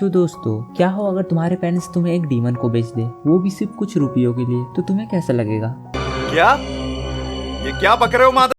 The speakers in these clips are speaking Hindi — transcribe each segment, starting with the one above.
तो दोस्तों, क्या हो अगर तुम्हारे पेरेंट्स तुम्हें एक डीमन को बेच दे, वो भी सिर्फ कुछ रुपयों के लिए, तो तुम्हें कैसा लगेगा? क्या? ये क्या बक रहे हो माता?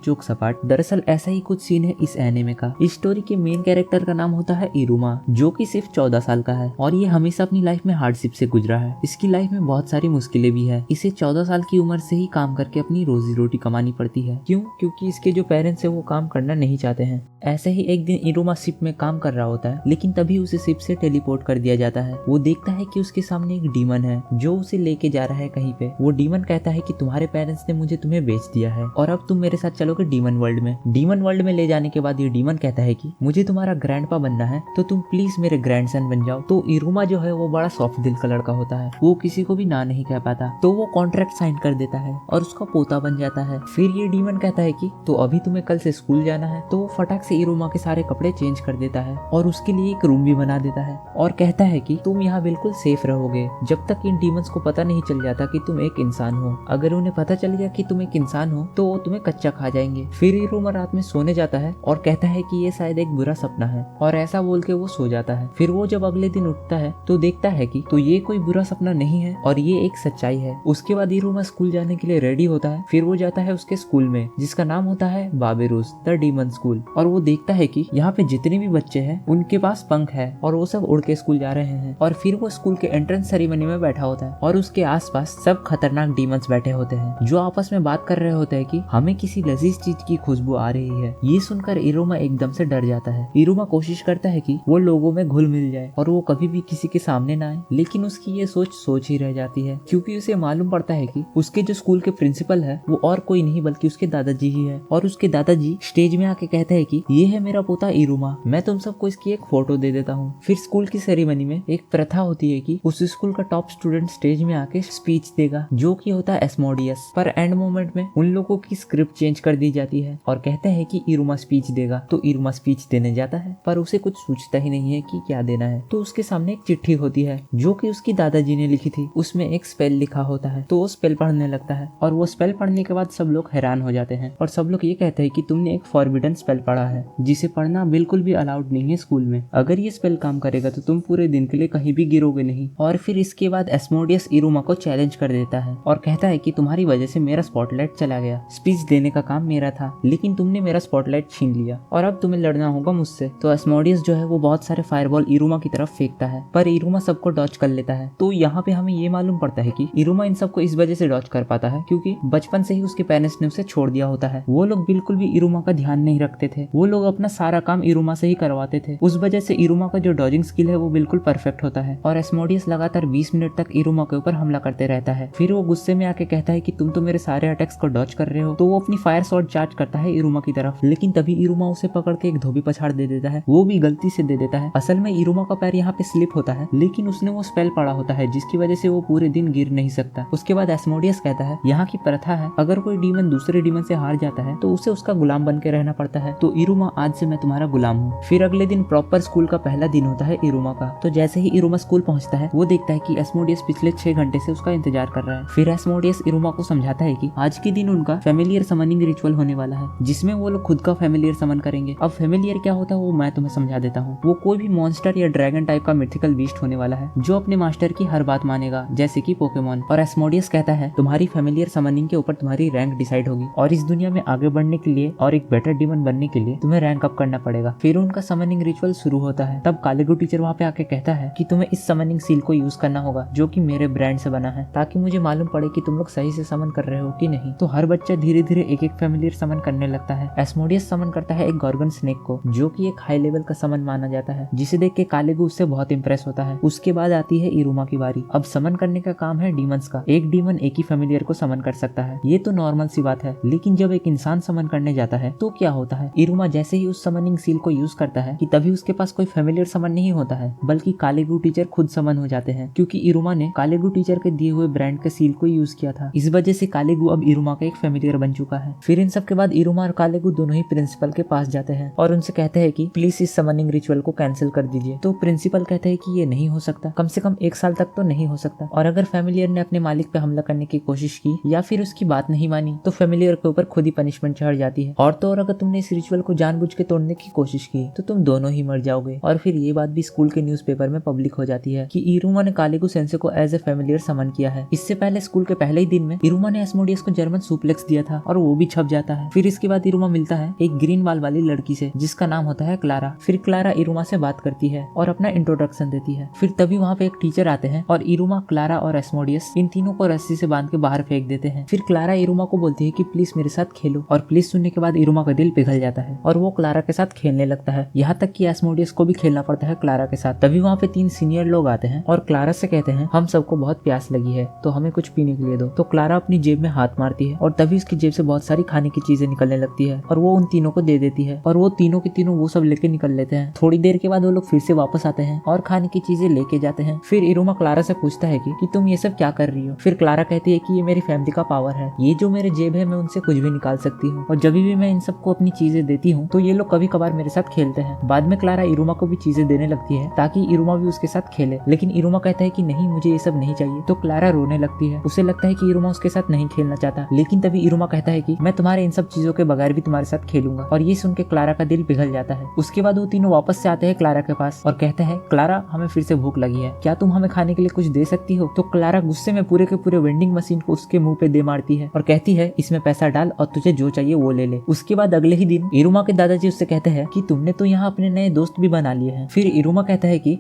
जोक सपाट। दरअसल ऐसा ही कुछ सीन है इस एनिमे का। इस स्टोरी के मेन कैरेक्टर का नाम होता है इरुमा, जो कि सिर्फ 14 साल का है और ये हमेशा अपनी लाइफ में हार्डशिप से गुजरा है। इसकी लाइफ में बहुत सारी मुश्किलें भी है। इसे 14 साल की उम्र से ही काम करके अपनी रोजी रोटी कमानी पड़ती है। क्यों? क्योंकि इसके जो पेरेंट्स है वो काम करना नहीं चाहते हैं। ऐसे ही एक दिन इरुमा शिप में काम कर रहा होता है, लेकिन तभी उसे शिप से टेलीपोर्ट कर दिया जाता है। वो देखता है कि उसके सामने एक डीमन है जो उसे लेके जा रहा है कहीं पे। वो डीमन कहता है कि तुम्हारे पेरेंट्स ने मुझे तुम्हें बेच दिया है और अब तुम मेरे साथ चलोगे डीमन वर्ल्ड में। डीमन वर्ल्ड में ले जाने के बाद ये डीमन कहता है कि मुझे तुम्हारा ग्रैंडपा बनना है, तो तुम प्लीज मेरे ग्रैंडसन बन जाओ। तो इरुमा जो है वो बड़ा सॉफ्ट दिल का लड़का होता है, वो किसी को भी ना नहीं कह पाता, तो वो कॉन्ट्रैक्ट साइन कर देता है और उसका पोता बन जाता है। फिर ये डीमन कहता है कि तो अभी तुम्हें कल से स्कूल जाना है। तो वो फटाक से इरुमा के सारे कपड़े चेंज कर देता है और उसके लिए एक रूम भी बना देता है और कहता है कि तुम यहाँ बिल्कुल सेफ रहोगे जब तक इन डीमंस को पता नहीं चल जाता कि तुम एक इंसान हो। अगर उन्हें पता चल गया कि तुम एक इंसान हो तो वो तुम्हें कच्चा खा जाएंगे। फिर इरुमा रात में सोने जाता है और कहता है कि ये शायद एक बुरा सपना है, और ऐसा बोल के वो सो जाता है। फिर वो जब अगले दिन उठता है तो देखता है कि तो ये कोई बुरा सपना नहीं है और ये एक सच्चाई है। उसके बाद इरुमा स्कूल जाने के लिए रेडी होता है। फिर वो जाता है उसके स्कूल में जिसका नाम होता है बाबेरुस द डीमन स्कूल, और वो देखता है कि यहाँ पे जितने भी बच्चे हैं उनके पास पंख है और वो सब उड़ के स्कूल जा रहे हैं। और फिर वो स्कूल के एंट्रेंस सेरेमनी में बैठा होता है और उसके आसपास सब खतरनाक डीमंस बैठे होते हैं जो आपस में बात कर रहे होते हैं कि हमें किसी लजीज चीज की खुशबू आ रही है। ये सुनकर इरुमा एकदम से डर जाता है। इरुमा कोशिश करता है कि वो लोगों में घुल मिल जाए और वो कभी भी किसी के सामने ना आए, लेकिन उसकी ये सोच ही रह जाती है, क्योंकि उसे मालूम पड़ता है कि उसके जो स्कूल के प्रिंसिपल है वो और कोई नहीं बल्कि उसके दादाजी ही है। और उसके दादाजी स्टेज में आके कहते हैं कि ये है मेरा पोता इरुमा, मैं तुम सबको इसकी एक फोटो दे देता हूँ। फिर स्कूल की सेरेमनी में एक प्रथा होती है कि उस स्कूल का टॉप स्टूडेंट स्टेज में आके स्पीच देगा, जो कि होता है एस्मोडियस। पर एंड मोमेंट में उन लोगों की स्क्रिप्ट चेंज कर दी जाती है और कहते हैं कि इरुमा स्पीच देगा। तो इरुमा स्पीच देने जाता है पर उसे कुछ सोचता ही नहीं है कि क्या देना है। तो उसके सामने एक चिट्ठी होती है जो कि उसकी दादाजी ने लिखी थी। उसमें एक स्पेल लिखा होता है, तो वो स्पेल पढ़ने लगता है और वो स्पेल पढ़ने के बाद सब लोग हैरान हो जाते हैं और सब लोग ये कहते हैं कि तुमने एक फॉरबिडन स्पेल पढ़ा है जिसे पढ़ना बिल्कुल भी अलाउड नहीं है स्कूल में। अगर ये स्पेल काम करेगा तो तुम पूरे दिन के लिए कहीं भी गिरोगे नहीं। और फिर इसके बाद एस्मोडियस इरुमा को चैलेंज कर देता है और कहता है कि तुम्हारी वजह से मेरा स्पॉटलाइट चला गया। स्पीच देने का काम मेरा था लेकिन तुमने मेरा स्पॉटलाइट छीन लिया और अब तुम्हें लड़ना होगा मुझसे। तो एस्मोडियस जो है वो बहुत सारे फायरबॉल इरुमा की तरफ फेंकता है पर इरुमा सबको डॉच कर लेता है। तो यहाँ पे हमें ये मालूम पड़ता है कि इरुमा इन सबको इस वजह से डॉच कर पाता है क्योंकि बचपन से ही उसके पेरेंट्स ने उसे छोड़ दिया होता है। वो लोग बिल्कुल भी इरुमा का ध्यान नहीं रखते थे, वो लोग अपना सारा काम इरुमा से ही करवाते थे। उस वजह से इरुमा का जो डॉजिंग स्किल है वो बिल्कुल परफेक्ट होता है और एस्मोडियस लगातार 20 मिनट तक इरुमा के ऊपर हमला करते रहता है। फिर वो गुस्से में आके कहता है कि तुम तो मेरे सारे अटैक्स को डॉच कर रहे हो। तो वो अपनी फायर शॉट चार्ज करता है इरुमा की तरफ, लेकिन तभी इरुमा उसे पकड़ के एक धोबी पछाड़ दे देता है। वो भी गलती से दे देता है। असल में इरुमा का पैर यहाँ पे स्लिप होता है, लेकिन उसने वो स्पेल पढ़ा होता है जिसकी वजह से वो पूरे दिन गिर नहीं सकता। उसके बाद एस्मोडियस कहता है यहाँ की प्रथा है, अगर कोई डीमन दूसरे डीमन से हार जाता है तो उसे उसका गुलाम बन के रहना पड़ता है। तो इरुमा आज से मैं तुम्हारा गुलाम हूँ। फिर अगले दिन प्रॉपर स्कूल का पहला दिन होता है इरुमा का। तो जैसे ही इरुमा स्कूल पहुंचता है वो देखता है कि एस्मोडियस पिछले 6 घंटे से उसका इंतजार कर रहा है। फिर एस्मोडियस इरुमा को समझाता है कि आज के दिन उनका फैमिलियर समनिंग रिचुअल होने वाला है जिसमें वो लोग खुद का फैमिलियर समन करेंगे। अब फैमिलियर क्या होता है वो मैं तुम्हें समझा देता हूँ। वो कोई भी मॉन्स्टर या ड्रैगन टाइप का मिथिकल बीस्ट होने वाला है जो अपने मास्टर की हर बात मानेगा, जैसे कि पोकेमॉन। और एस्मोडियस कहता है तुम्हारी फैमिलियर समनिंग के ऊपर तुम्हारी रैंक डिसाइड होगी और इस दुनिया में आगे बढ़ने के लिए और एक बेटर डीमन बनने के लिए तुम्हें रैंक अप करना पड़ेगा। फिर उनका समनिंग रिचुअल शुरू होता है। तब कालेगू टीचर वहाँ पे आके कहता है कि तुम्हें इस समनिंग सील को यूज करना होगा जो कि मेरे ब्रांड से बना है, ताकि मुझे मालूम पड़े कि तुम लोग सही से समन कर रहे हो कि नहीं। तो हर बच्चा धीरे धीरे एक एक फैमिलियर समन करने लगता है। एस्मोडियस समन करता है एक गॉर्गन स्नेक को जो कि एक हाई लेवल का समन माना जाता है, जिसे देख के कालेगू उससे बहुत इंप्रेस होता है। उसके बाद आती है इरुमा की बारी। अब समन करने का काम है डीमंस का। एक डीमन एक ही फैमिलियर को समन कर सकता है, ये तो नॉर्मल सी बात है, लेकिन जब एक इंसान समन करने जाता है तो क्या होता है। इरुमा जैसे ही उस समनिंग सील को यूज करता है कि तभी उसके पास कोई फैमिलियर समन नहीं होता है बल्कि कालेगू टीचर खुद समन हो जाते हैं, क्योंकि इरुमा ने कालेगू टीचर के दिए हुए ब्रांड के सील को यूज किया था। इस वजह से कालेगू अब इरुमा का एक फैमिलियर बन चुका चुका है। फिर इन सब के बाद इरुमा और कालेगु दोनों ही प्रिंसिपल के पास जाते हैं और उनसे कहते हैं कि प्लीज इस समनिंग रिचुअल को कैंसिल कर दीजिए। तो प्रिंसिपल कहते हैं कि ये नहीं हो सकता, कम से कम 1 साल तक तो नहीं हो सकता, और अगर फैमिलियर ने अपने मालिक पे हमला करने की कोशिश की या फिर उसकी बात नहीं मानी तो फैमिलियर के ऊपर खुद ही पनिशमेंट चढ़ जाती है, और तो और अगर तुमने इस रिचुअल को जानबूझ के तोड़ने की कोशिश की तो तुम दोनों ही मर जाओगे। और फिर ये बात भी स्कूल के न्यूज़पेपर में पब्लिक हो जाती है कि इरुमा ने कालेगु सेंसे को एज ए फैमिलियर समन किया है। इससे पहले स्कूल के पहले ही दिन में इरुमा ने एस्मोडियस को जर्मन सुप्लेक्स दिया था और वो भी छप जाता है। फिर इसके बाद इरुमा मिलता है एक ग्रीन बाल वाली लड़की से जिसका नाम होता है क्लारा। फिर क्लारा इरुमा से बात करती है और अपना इंट्रोडक्शन देती है। फिर तभी वहाँ पे एक टीचर आते हैं और इरुमा, क्लारा और एस्मोडियस इन तीनों को रस्सी से बांध के बाहर फेंक देते हैं। फिर क्लारा इरुमा को बोलती है कि प्लीज मेरे साथ खेलो, और प्लीज सुनने के बाद इरुमा का दिल पिघल जाता है और वो क्लारा के साथ खेलने लगता है। यहाँ तक कि एस्मोडियस को भी खेलना पड़ता है क्लारा के साथ। तभी वहाँ पे 3 सीनियर लोग आते हैं और क्लारा से कहते हैं हम सबको बहुत प्यास लगी है तो हमें कुछ पीने के लिए दो। तो क्लारा अपनी जेब में हाथ मारती है और तभी उसकी जेब से बहुत सारी खाने की चीजें निकलने लगती है और वो उन तीनों को दे देती है और वो तीनों के तीनों वो सब लेके निकल लेते हैं। थोड़ी देर के बाद वो लोग फिर से वापस आते हैं और खाने की चीजें लेके जाते हैं। फिर इरुमा क्लारा से पूछता है कि तुम ये सब क्या कर रही हो। फिर क्लारा कहती है कि ये मेरी फैमिली का पावर है, ये जो मेरे जेब है मैं उनसे कुछ भी निकाल सकती हूँ, और जब भी मैं इन सबको अपनी चीजें देती हूँ तो ये लोग कभी कभार मेरे साथ खेलते हैं। बाद में क्लारा इरुमा को भी चीजें देने लगती है ताकि इरुमा भी उसके साथ खेले, लेकिन इरुमा कहता है कि नहीं मुझे ये सब नहीं चाहिए। तो क्लारा रोने लगती है, उसे लगता है कि इरुमा उसके साथ नहीं खेलना चाहता, लेकिन तभी इरुमा कहता है कि मैं तुम्हारे इन सब चीजों के बगैर भी तुम्हारे साथ खेलूंगा, और ये सुन के क्लारा का दिल पिघल जाता है। उसके बाद वो तीनों वापस से आते हैं क्लारा के पास और कहते हैं क्लारा हमें फिर से भूख लगी है, क्या तुम हमें खाने के लिए कुछ दे सकती हो। तो क्लारा गुस्से में पूरे के पूरे वेंडिंग मशीन को उसके मुंह पे दे मारती है और कहती है इसमें पैसा डाल और तुझे जो चाहिए वो ले ले। उसके बाद अगले ही दिन इरुमा के दादाजी उससे कहते हैं कि तुमने तो यहाँ अपने नए दोस्त भी बना लिए हैं। फिर इरुमा कहता है कि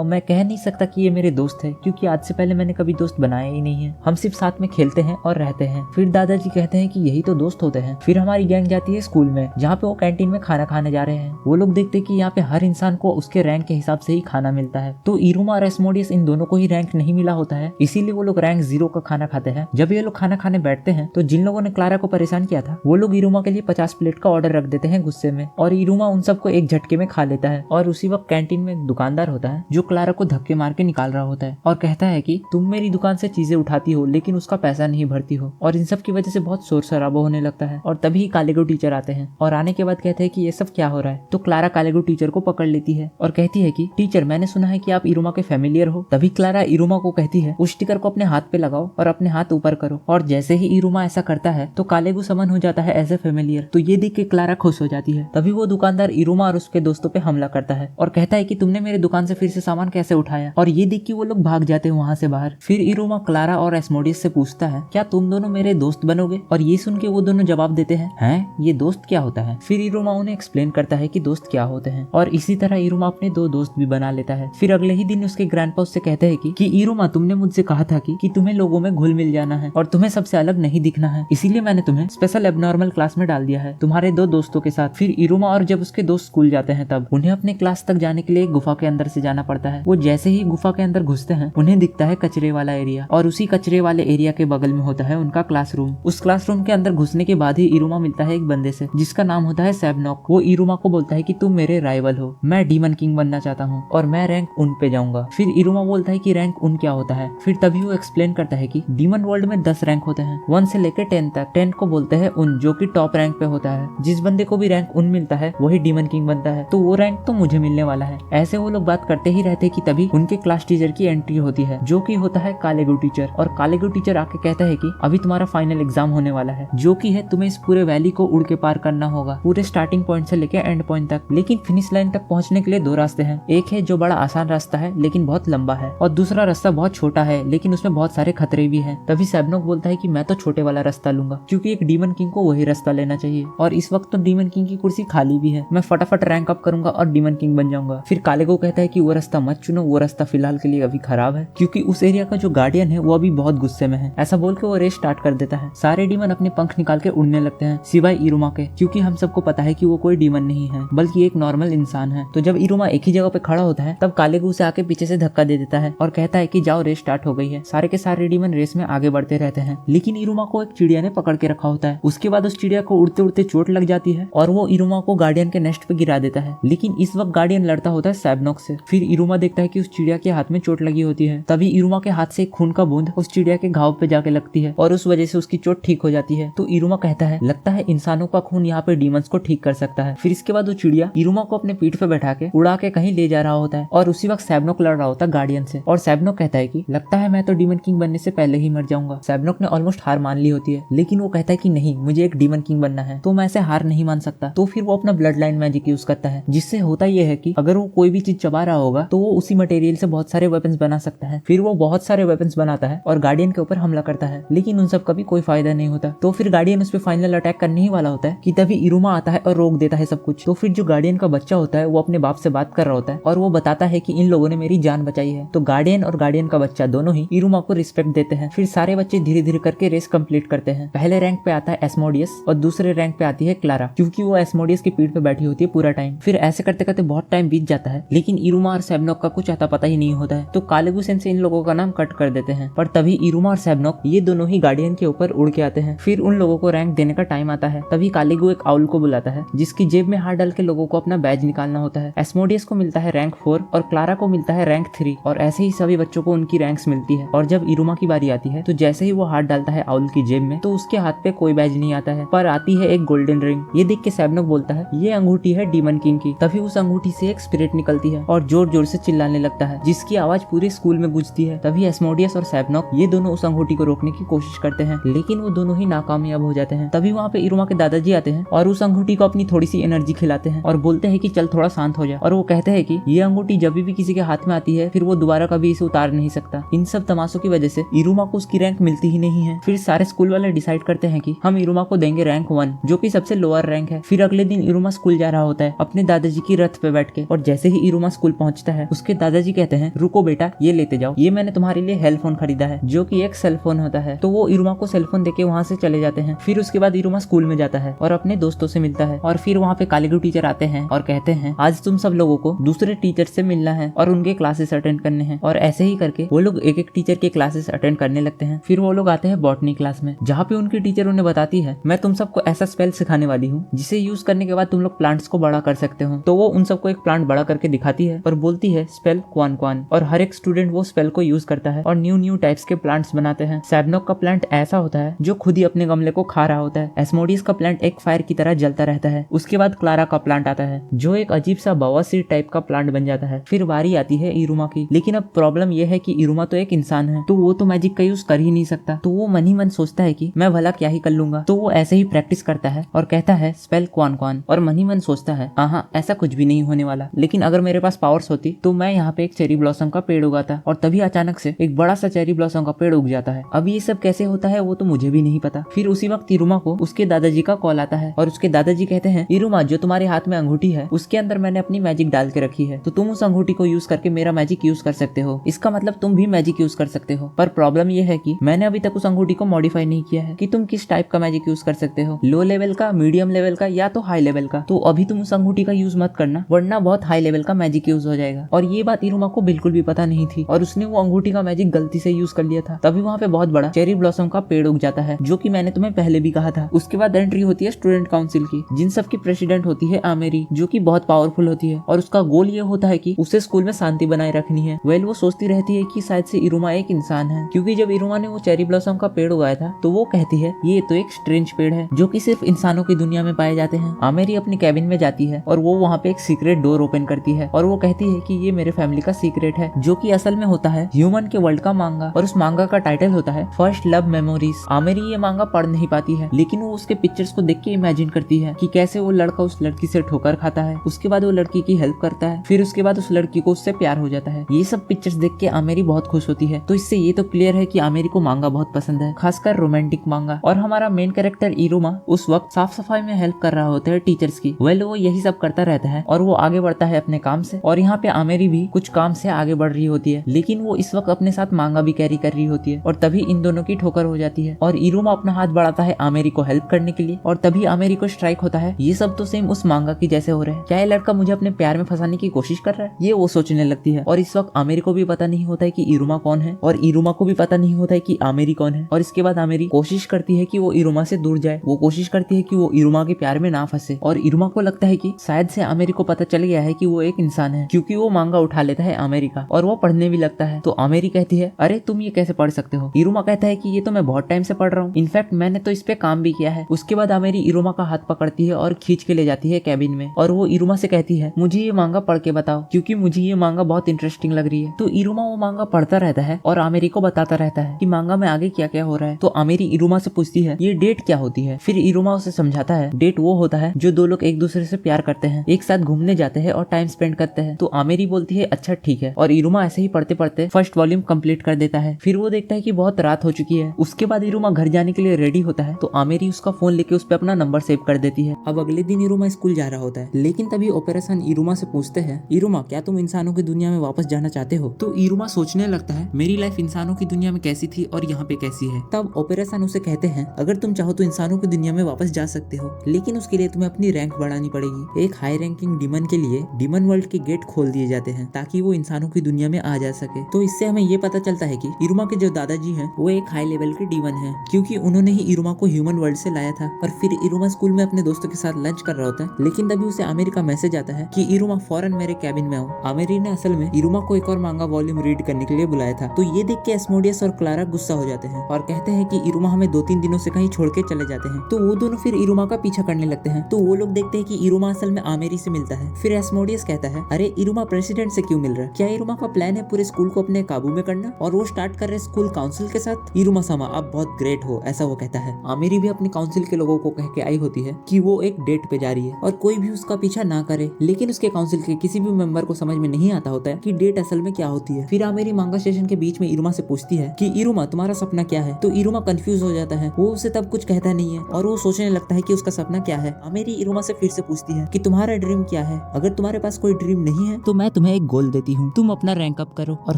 मैं कह नहीं सकता कि ये मेरे दोस्त है, क्योंकि आज से पहले मैंने कभी दोस्त बनाया ही नहीं है, हम सिर्फ साथ में खेलते हैं और रहते हैं। फिर दादाजी कहते हैं कि यही तो दोस्त होते हैं। फिर हमारी गैंग जाती है स्कूल में जहाँ पे वो कैंटीन में खाना खाने जा रहे हैं। वो लोग देखते हैं कि यहाँ पे हर इंसान को उसके रैंक के हिसाब से ही खाना मिलता है। तो इरुमा और एस्मोडियस इन दोनों को ही रैंक नहीं मिला होता है, इसीलिए वो लोग रैंक 0 का खाना खाते हैं। जब ये लोग खाना खाने बैठते हैं तो जिन लोगों ने क्लारा को परेशान किया था वो लोग इरुमा के लिए 50 प्लेट का ऑर्डर रख देते हैं गुस्से में, और इरुमा उन सबको एक झटके में खा लेता है। और उसी वक्त कैंटीन में एक दुकानदार होता है जो क्लारा को धक्के मार के निकाल रहा होता है और कहता है कि तुम मेरी दुकान से चीजें उठाती हो लेकिन उसका पैसा नहीं भरती हो, और इन सब की वजह से बहुत शोर शराबा होने लगता है। और तभी कालेगो टीचर आते हैं और आने के बाद कहते हैं कि ये सब क्या हो रहा है। तो क्लारा कालेगो टीचर को पकड़ लेती है और कहती है कि टीचर मैंने सुना है कि आप इरुमा के फैमिलियर हो। तभी क्लारा इरुमा को कहती है उस स्टिकर को अपने हाथ पे लगाओ और अपने हाथ ऊपर करो, और जैसे ही इरुमा ऐसा करता है तो कालेगो समन हो जाता है एज ए फैमिलियर। तो ये देख के क्लारा खुश हो जाती है। तभी वो दुकानदार इरुमा और उसके दोस्तों पे हमला करता है और कहता है कि तुमने मेरे दुकान से फिर से सामान कैसे उठाया, और ये देख के वो लोग भाग जाते हैं वहाँ से बाहर। फिर इरुमा क्लारा और एस्मोडियस से पूछता है क्या तुम दोनों मेरे दोस्त बनोगे, और ये सुन के वो दोनों जवाब देते हैं ये दोस्त क्या होता है। फिर इरुमा उन्हें एक्सप्लेन करता है कि दोस्त क्या होते हैं, और इसी तरह इरुमा अपने 2 दोस्त भी बना लेता है। फिर अगले ही दिन उसके ग्रैंडपा उससे कहते हैं कि इरुमा तुमने मुझसे कहा था कि तुम्हें लोगों में घुल मिल जाना है और तुम्हें सबसे अलग नहीं दिखना है, इसीलिए मैंने तुम्हें स्पेशल एबनॉर्मल क्लास में डाल दिया है तुम्हारे 2 दोस्तों के साथ। फिर इरुमा और जब उसके दोस्त स्कूल जाते हैं तब उन्हें अपने क्लास तक जाने के लिए एक गुफा के अंदर से जाना पड़ता है। वो जैसे ही गुफा के अंदर घुसते हैं उन्हें दिखता है कचरे वाला एरिया, और उसी कचरे वाले एरिया के बगल में होता है उनका क्लासरूम। उस क्लासरूम के अंदर घुसने के बाद ही इरुमा मिलता है एक बंदे से जिसका नाम होता है सैबनॉक। वो इरुमा को बोलता है कि तुम मेरे राइवल हो, मैं डीमन किंग बनना चाहता हूँ और मैं रैंक उन पे जाऊंगा। फिर इरुमा बोलता है कि रैंक उन क्या होता है। फिर तभी वो एक्सप्लेन करता है कि डीमन वर्ल्ड में 10 रैंक होते हैं, 1 से लेकर 10 तक। 10 को बोलते हैं उन, जो कि टॉप रैंक पे होता है। जिस बंदे को भी रैंक उन मिलता है वही डीमन किंग बनता है, तो वो रैंक तो मुझे मिलने वाला है। ऐसे वो लोग बात करते ही रहते कि तभी उनके क्लास टीचर की एंट्री होती है जो कि होता है कालेगो टीचर। और कालेगो टीचर आके कहता है कि अभी तुम्हारा फाइनल एग्जाम होने वाला है, जो कि है तुम्हें इस पूरे वैली को उड़ के पार करना होगा, पूरे स्टार्टिंग पॉइंट से लेकर एंड पॉइंट तक। लेकिन फिनिश लाइन तक पहुंचने के लिए 2 रास्ते हैं, एक है जो बड़ा आसान रास्ता है लेकिन बहुत लंबा है, और दूसरा रास्ता बहुत छोटा है लेकिन उसमें बहुत सारे खतरे भी हैं। तभी सैबनॉक बोलता है कि मैं तो छोटे वाला रास्ता लूंगा, क्योंकि एक डीमन किंग को वही रास्ता लेना चाहिए, और इस वक्त तो डीमन किंग की कुर्सी खाली भी है, मैं फटाफट रैंक अप करूंगा और डीमन किंग बन जाऊंगा। फिर कालेगो कहता है कि वो रास्ता मत चुनो, वो रास्ता फिलहाल के लिए अभी खराब है, क्योंकि उस एरिया का जो गार्डियन है वो अभी बहुत गुस्से में है। ऐसा बोल के वो रेस स्टार्ट कर देता है। सारे डीमन अपने पंख निकाल के उड़ने लगते हैं सिवाय इरुमा के, क्योंकि हम सबको पता है कि वो कोई डीमन नहीं है बल्कि एक नॉर्मल इंसान है। तो जब इरुमा एक ही जगह पे खड़ा होता है तब कालेगो उसे आके पीछे से धक्का दे देता है और कहता है कि जाओ रेस स्टार्ट हो गई है। सारे के सारे डीमन रेस में आगे बढ़ते रहते हैं, लेकिन इरुमा को एक चिड़िया ने पकड़ के रखा होता है। उसके बाद उस चिड़िया को उड़ते उड़ते चोट लग जाती है और वो इरुमा को गार्डियन के नेस्ट पे गिरा देता है, लेकिन इस वक्त गार्डियन लड़ता होता है सैबनॉक से। फिर इरुमा देखता है कि उस चिड़िया के हाथ में चोट लगी होती है। तभी इरुमा के हाथ से एक खून का बूंद उस चिड़िया के घाव पे जाके लगती है और उस वजह से उसकी चोट ठीक हो जाती है। तो इरुमा कहता है लगता है इंसानों का खून यहाँ पे डीमंस को ठीक कर सकता है। फिर इसके बाद वो चिड़िया इरुमा को अपने पीठ पे बैठा के उड़ा के कहीं ले जा रहा होता है और उसी वक्त सैबनोक लड़ रहा होता है गार्डियन से और सैबनोक कहता है कि लगता है मैं तो डीमन किंग बनने से पहले ही मर जाऊंगा। सैबनोक ने ऑलमोस्ट हार मान ली होती है, लेकिन वो कहता है कि नहीं, मुझे एक डीमन किंग बनना है, तो मैं ऐसे हार नहीं मान सकता। तो फिर वो अपना ब्लड लाइन मैजिक यूज करता है, जिससे होता यह है कि अगर वो कोई भी चीज चबा रहा होगा तो वो उसी मटेरियल से बहुत सारे वेपन्स बना सकता है। फिर वो बहुत सारे वेपन्स बनाता है और गार्डियन के ऊपर हमला करता है, लेकिन उन सब का भी कोई फायदा नहीं होता। तो फिर गार्डियन उस पर फाइनल अटैक करने ही वाला होता है कि तभी इरुमा आता है और रोक देता है सब कुछ। तो फिर जो गार्डियन का बच्चा होता है वो अपने बाप से बात कर रहा होता है और वो बताता है कि इन लोगों ने मेरी जान बचाई है। तो गार्डियन और गार्डियन का बच्चा दोनों ही इरुमा को रिस्पेक्ट देते हैं। फिर सारे बच्चे धीरे धीरे करके रेस कंप्लीट करते हैं। पहले रैंक पे आता है एस्मोडियस और दूसरे रैंक पे आती है क्लारा, क्योंकि वो एस्मोडियस की पीठ पे बैठी होती है पूरा टाइम। फिर ऐसे करते करते बहुत टाइम बीत जाता है, लेकिन इरुमा और सैबनोक का कुछ आता पता ही नहीं होता है। तो कालेगू सेंसे इन लोगों का नाम कट कर देते हैं, पर तभी इरुमा और सैबनोक ये दोनों ही गार्डियन के ऊपर उड़ के आते हैं। फिर उन लोगों को रैंक देने का टाइम आता है। तभी कालेगू एक आउल को बुलाता है, जिसकी जेब में हाथ डाल के लोगों को अपना बैज निकालना होता है। एस्मोडियस को मिलता है रैंक 4 और क्लारा को मिलता है रैंक 3 और ऐसे ही सभी बच्चों को उनकी रैंक्स मिलती है। और जब इरुमा की बारी आती है तो जैसे ही वो हाथ डालता है आउल की जेब में तो उसके हाथ पे कोई बैज नहीं आता है, पर आती है एक गोल्डन रिंग। ये देख के सैबनोक बोलता है ये अंगूठी है डीमन किंग की। तभी उस अंगूठी से एक स्पिरिट निकलती है और जोर जोर से चिल्लाने लगता है, जिसकी आवाज पूरे स्कूल में गूंजती है। तभी एस्मोडियस और सैबनोक ये दोनों उस अंगूठी को रोकने की कोशिश करते हैं, लेकिन वो दोनों ही नाकामयाब हो जाते हैं। तभी वहाँ पे इरुमा के दादाजी आते हैं और उस अंगूठी को अपनी थोड़ी सी एनर्जी खिलाते हैं और बोलते हैं कि चल थोड़ा शांत हो जाए। और वो कहते हैं कि ये अंगूठी जब भी किसी के हाथ में आती है फिर वो दोबारा कभी इसे उतार नहीं सकता। इन सब तमाशों की वजह से इरुमा को उसकी रैंक मिलती ही नहीं है। फिर सारे स्कूल वाले डिसाइड करते हैं कि हम इरुमा को देंगे रैंक 1, जो कि सबसे लोअर रैंक है। फिर अगले दिन इरुमा स्कूल जा रहा होता है अपने दादाजी की रथ पे बैठ के, और जैसे ही इरुमा स्कूल पहुंचता है उसके दादाजी कहते हैं रुको बेटा, ये लेते जाओ, ये मैंने तुम्हारे लिए हेल्थ फोन खरीदा है, जो कि एक सेल फोन होता है। तो वो इरुमा को सेल फोन देके वहाँ से चले जाते हैं। फिर उसके बाद इरुमा स्कूल में जाता है और अपने दोस्तों से मिलता है, और फिर वहाँ पे कालेगू टीचर आते हैं और कहते हैं आज तुम सब लोगों को दूसरे टीचर से मिलना है और उनके क्लासेस अटेंड करने हैं। और ऐसे ही करके वो लोग एक एक टीचर के क्लासेस अटेंड करने लगते हैं। फिर वो लोग आते हैं बॉटनी क्लास में, जहाँ पे उनकी टीचर उन्हें बताती है मैं तुम सबको ऐसा स्पेल सिखाने वाली हूँ जिसे यूज करने के बाद तुम लोग प्लांट्स को बड़ा कर सकते हो। तो वो उन सबको एक प्लांट बड़ा करके दिखाती है और बोलती है स्पेल क्वान क्वान, और हर एक स्टूडेंट वो स्पेल को यूज करता है और न्यू न्यू टाइप्स के प्लांट्स बनाते हैं। सैबनोक का प्लांट ऐसा होता है जो खुद ही अपने गमले को खा रहा होता है। एस्मोडियस का प्लांट एक फायर की तरह जलता रहता है। उसके बाद क्लारा का प्लांट आता है जो एक अजीब सा बवासीर टाइप का प्लांट बन जाता है। फिर बारी आती है इरुमा की, लेकिन अब प्रॉब्लम यह है कि इरुमा तो एक इंसान है, तो वो तो मैजिक का यूज कर ही नहीं सकता। तो वो मन ही मन सोचता है कि मैं भला क्या ही कर लूंगा। तो वो ऐसे ही प्रैक्टिस करता है और कहता है स्पेल क्वान क्वान, और मन ही मन सोचता है हाँ ऐसा कुछ भी नहीं होने वाला, लेकिन अगर मेरे पास पावर्स होती तो मैं यहाँ पे एक चेरी ब्लॉसम का पेड़ उगाता। और तभी अचानक से एक बड़ा सा चेरी ब्लॉसम का पेड़ उग जाता है। अब ये सब कैसे होता है वो तो मुझे भी नहीं पता। फिर उसी वक्त इरुमा को उसके दादाजी का कॉल आता है और उसके दादाजी कहते हैं इरुमा, जो तुम्हारे हाथ में अंगूठी है उसके अंदर मैंने अपनी मैजिक डाल के रखी है, तो तुम उस अंगूठी को यूज करके मेरा मैजिक यूज कर सकते हो। इसका मतलब तुम भी मैजिक यूज कर सकते हो। पर प्रॉब्लम ये है कि मैंने अभी तक उस अंगूठी को मॉडिफाई नहीं किया है कि तुम किस टाइप का मैजिक यूज कर सकते हो, लो लेवल का, मीडियम लेवल का या तो हाई लेवल का। तो अभी तुम उस अंगूठी का यूज मत करना, वरना बहुत हाई लेवल का मैजिक यूज हो जाएगा। और ये बात इरुमा को बिल्कुल भी पता नहीं थी और उसने वो अंगूठी का मैजिक गलती से यूज कर लिया था। तभी वहाँ पे बहुत बड़ा चेरी ब्लॉसम का पेड़ उग जाता है, जो कि मैंने तुम्हें पहले भी कहा था। उसके बाद एंट्री होती है स्टूडेंट काउंसिल की, जिन सब की प्रेसिडेंट होती है आमेरी, जो कि बहुत पावरफुल होती है और उसका गोल ये होता है कि उसे स्कूल में शांति बनाए रखनी है। वेल वो सोचती रहती है कि शायद से इरुमा एक इंसान है, क्योंकि जब इरुमा ने वो चेरी ब्लॉसम का पेड़ उगाया था तो वो कहती है ये तो एक स्ट्रेंज पेड़ है जो कि सिर्फ इंसानों की दुनिया में पाए जाते हैं। आमेरी अपनी कैबिन में जाती है और वो वहाँ पे एक सीक्रेट डोर ओपन करती है और वो कहती है कि ये मेरे फैमिली का सीक्रेट है, जो कि असल में होता है ह्यूमन के वर्ल्ड का मांगा, और उस मांगा का टाइटल होता है फर्स्ट लव मेमोरीज। आमेरी ये मांगा पढ़ नहीं पाती है, लेकिन वो उसके पिक्चर्स को देख के इमेजिन करती है कि कैसे वो लड़का उस लड़की से ठोकर खाता है, उसके बाद वो लड़की की हेल्प करता है, फिर उसके बाद उस लड़की को उससे प्यार हो जाता है। ये सब पिक्चर्स देख के आमेरी बहुत खुश होती है। तो इससे ये तो क्लियर है कि आमेरी को मांगा बहुत पसंद है, खासकर रोमांटिक मांगा। और हमारा मेन कैरेक्टर इरुमा उस वक्त साफ सफाई में हेल्प कर रहा होता है टीचर्स की। वेल वो यही सब करता रहता है और वो आगे बढ़ता है अपने काम से, और यहाँ पे आमेरी भी कुछ काम से आगे बढ़ रही होती है, लेकिन वो इस वक्त अपने साथ मांगा भी कैरी कर रही होती है। और तभी इन दोनों की ठोकर हो जाती है और इरुमा अपना हाथ बढ़ाता है आमेरी को हेल्प करने के लिए, और तभी आमेरी को स्ट्राइक होता है ये सब तो सेम उस मांगा की जैसे हो रहा है, क्या ये लड़का मुझे अपने प्यार में फंसाने की कोशिश कर रहा है, ये वो सोचने लगती है। और इस वक्त आमेरी को भी पता नहीं होता है कि इरुमा कौन है, और इरुमा को भी पता नहीं होता है कि आमेरी कौन है। और इसके बाद आमेरी कोशिश करती है कि वो इरुमा से दूर जाए, वो कोशिश करती है कि वो इरुमा के प्यार में ना फंसे। और इरुमा को लगता है कि शायद से आमेरी को पता चल गया है कि वो एक इंसान है, क्योंकि वो मांगा उठा लेता है आमेरी का और वो पढ़ने भी लगता है। तो आमेरी कहती है अरे तुम ये कैसे पढ़ सकते हो। इरुमा कहता है कि ये तो मैं बहुत टाइम से पढ़ रहा हूँ, इनफैक्ट मैंने मैंने तो इस पे काम भी किया है। उसके बाद आमेरी इरुमा का हाथ पकड़ती है और खींच के ले जाती है कैबिन में, और वो इरुमा से कहती है मुझे ये मांगा पढ़ के बताओ, क्योंकि मुझे ये मांगा बहुत इंटरेस्टिंग लग रही है। तो इरुमा वो मांगा पढ़ता रहता है और आमेरी को बताता रहता है कि मांगा में आगे क्या क्या हो रहा है। तो आमेरी इरुमा से पूछती है ये डेट क्या होती है। फिर इरुमा उसे समझाता है डेट वो होता है जो दो लोग एक दूसरे से प्यार करते हैं, एक साथ घूमने जाते हैं और टाइम स्पेंड करते हैं। तो आमेरी बोलती है अच्छा ठीक है, और इरुमा ऐसे ही पढ़ते पढ़ते फर्स्ट वॉल्यूम कंप्लीट कर देता है। फिर वो देखता है कि बहुत रात हो चुकी है। उसके बाद इरुमा घर जाने के लिए रेडी होता है, तो आमेरी उसका फोन लेके उस पे अपना नंबर सेव कर देती है। अब अगले दिन इरुमा स्कूल जा रहा होता है, लेकिन तभी ऑपरेशन इरुमा से पूछते हैं इरुमा क्या तुम इंसानों की दुनिया में वापस जाना चाहते हो। तो इरुमा सोचने लगता है मेरी लाइफ इंसानों की दुनिया में कैसी थी और यहाँ पे कैसी है। तब ऑपरेशन उसे कहते हैं अगर तुम चाहो तो इंसानों की दुनिया में वापस जा सकते हो, लेकिन उसके लिए तुम्हें अपनी रैंक बढ़ानी पड़ेगी। एक हाई रैंकिंग डीमन के लिए डीमन वर्ल्ड के गेट खोल दिए जाते हैं ताकि वो इंसानों की दुनिया में आ जा सके। तो इससे हमें ये पता चलता है कि इरुमा के जो दादाजी हैं वो एक हाई लेवल के डीमन हैं, क्योंकि उन्होंने ही इरुमा को ह्यूमन वर्ल्ड से लाया था। और फिर इरुमा स्कूल में अपने दोस्तों के साथ लंच कर रहा होता है, लेकिन तभी उसे आमेरी का मैसेज आता है कि इरुमा फौरन मेरे कैबिन में आओ। आमेरी ने असल में इरुमा को एक और मांगा वॉल्यूम रीड करने के लिए बुलाया था। तो ये देख के एस्मोडियस और क्लारा गुस्सा हो जाते हैं और कहते हैं कि इरुमा हमें 2-3 दिनों से कहीं छोड़ के चले जाते हैं। तो वो दोनों फिर इरुमा का पीछा करने लगते हैं। तो वो लोग देखते हैं कि इरुमा असल में आमेरी से मिलता है। फिर एस्मोडियस कहता है अरे इरुमा प्रेसिडेंट से क्यों मिल रहा है, क्या इरुमा का प्लान है पूरे स्कूल को अपने काबू में करना। और वो स्टार्ट कर रहे स्कूल काउंसिल के साथ। इरुमा सामा आप बहुत ग्रेट हो, ऐसा वो कहता है। आमेरी भी अपने काउंसिल के लोगों को कह के आई होती है कि वो एक डेट पे जा रही है और कोई भी उसका पीछा ना करे, लेकिन उसके काउंसिल के किसी भी मेंबर को समझ में नहीं आता होता है कि डेट असल में क्या होती है। फिर आमेरी मांगा सेशन के बीच में इरुमा से पूछती है कि इरुमा तुम्हारा सपना क्या है। तो इरुमा कंफ्यूज हो जाता है, वो उसे तब कुछ कहता नहीं है और वो सोचने लगता है कि उसका सपना क्या है। आमेरी इरुमा से फिर से पूछती है कि तुम्हारा ड्रीम क्या है। अगर तुम्हारे पास कोई ड्रीम नहीं है तो मैं तुम्हें एक गोल देती हूँ, तुम अपना रैंक अप करो और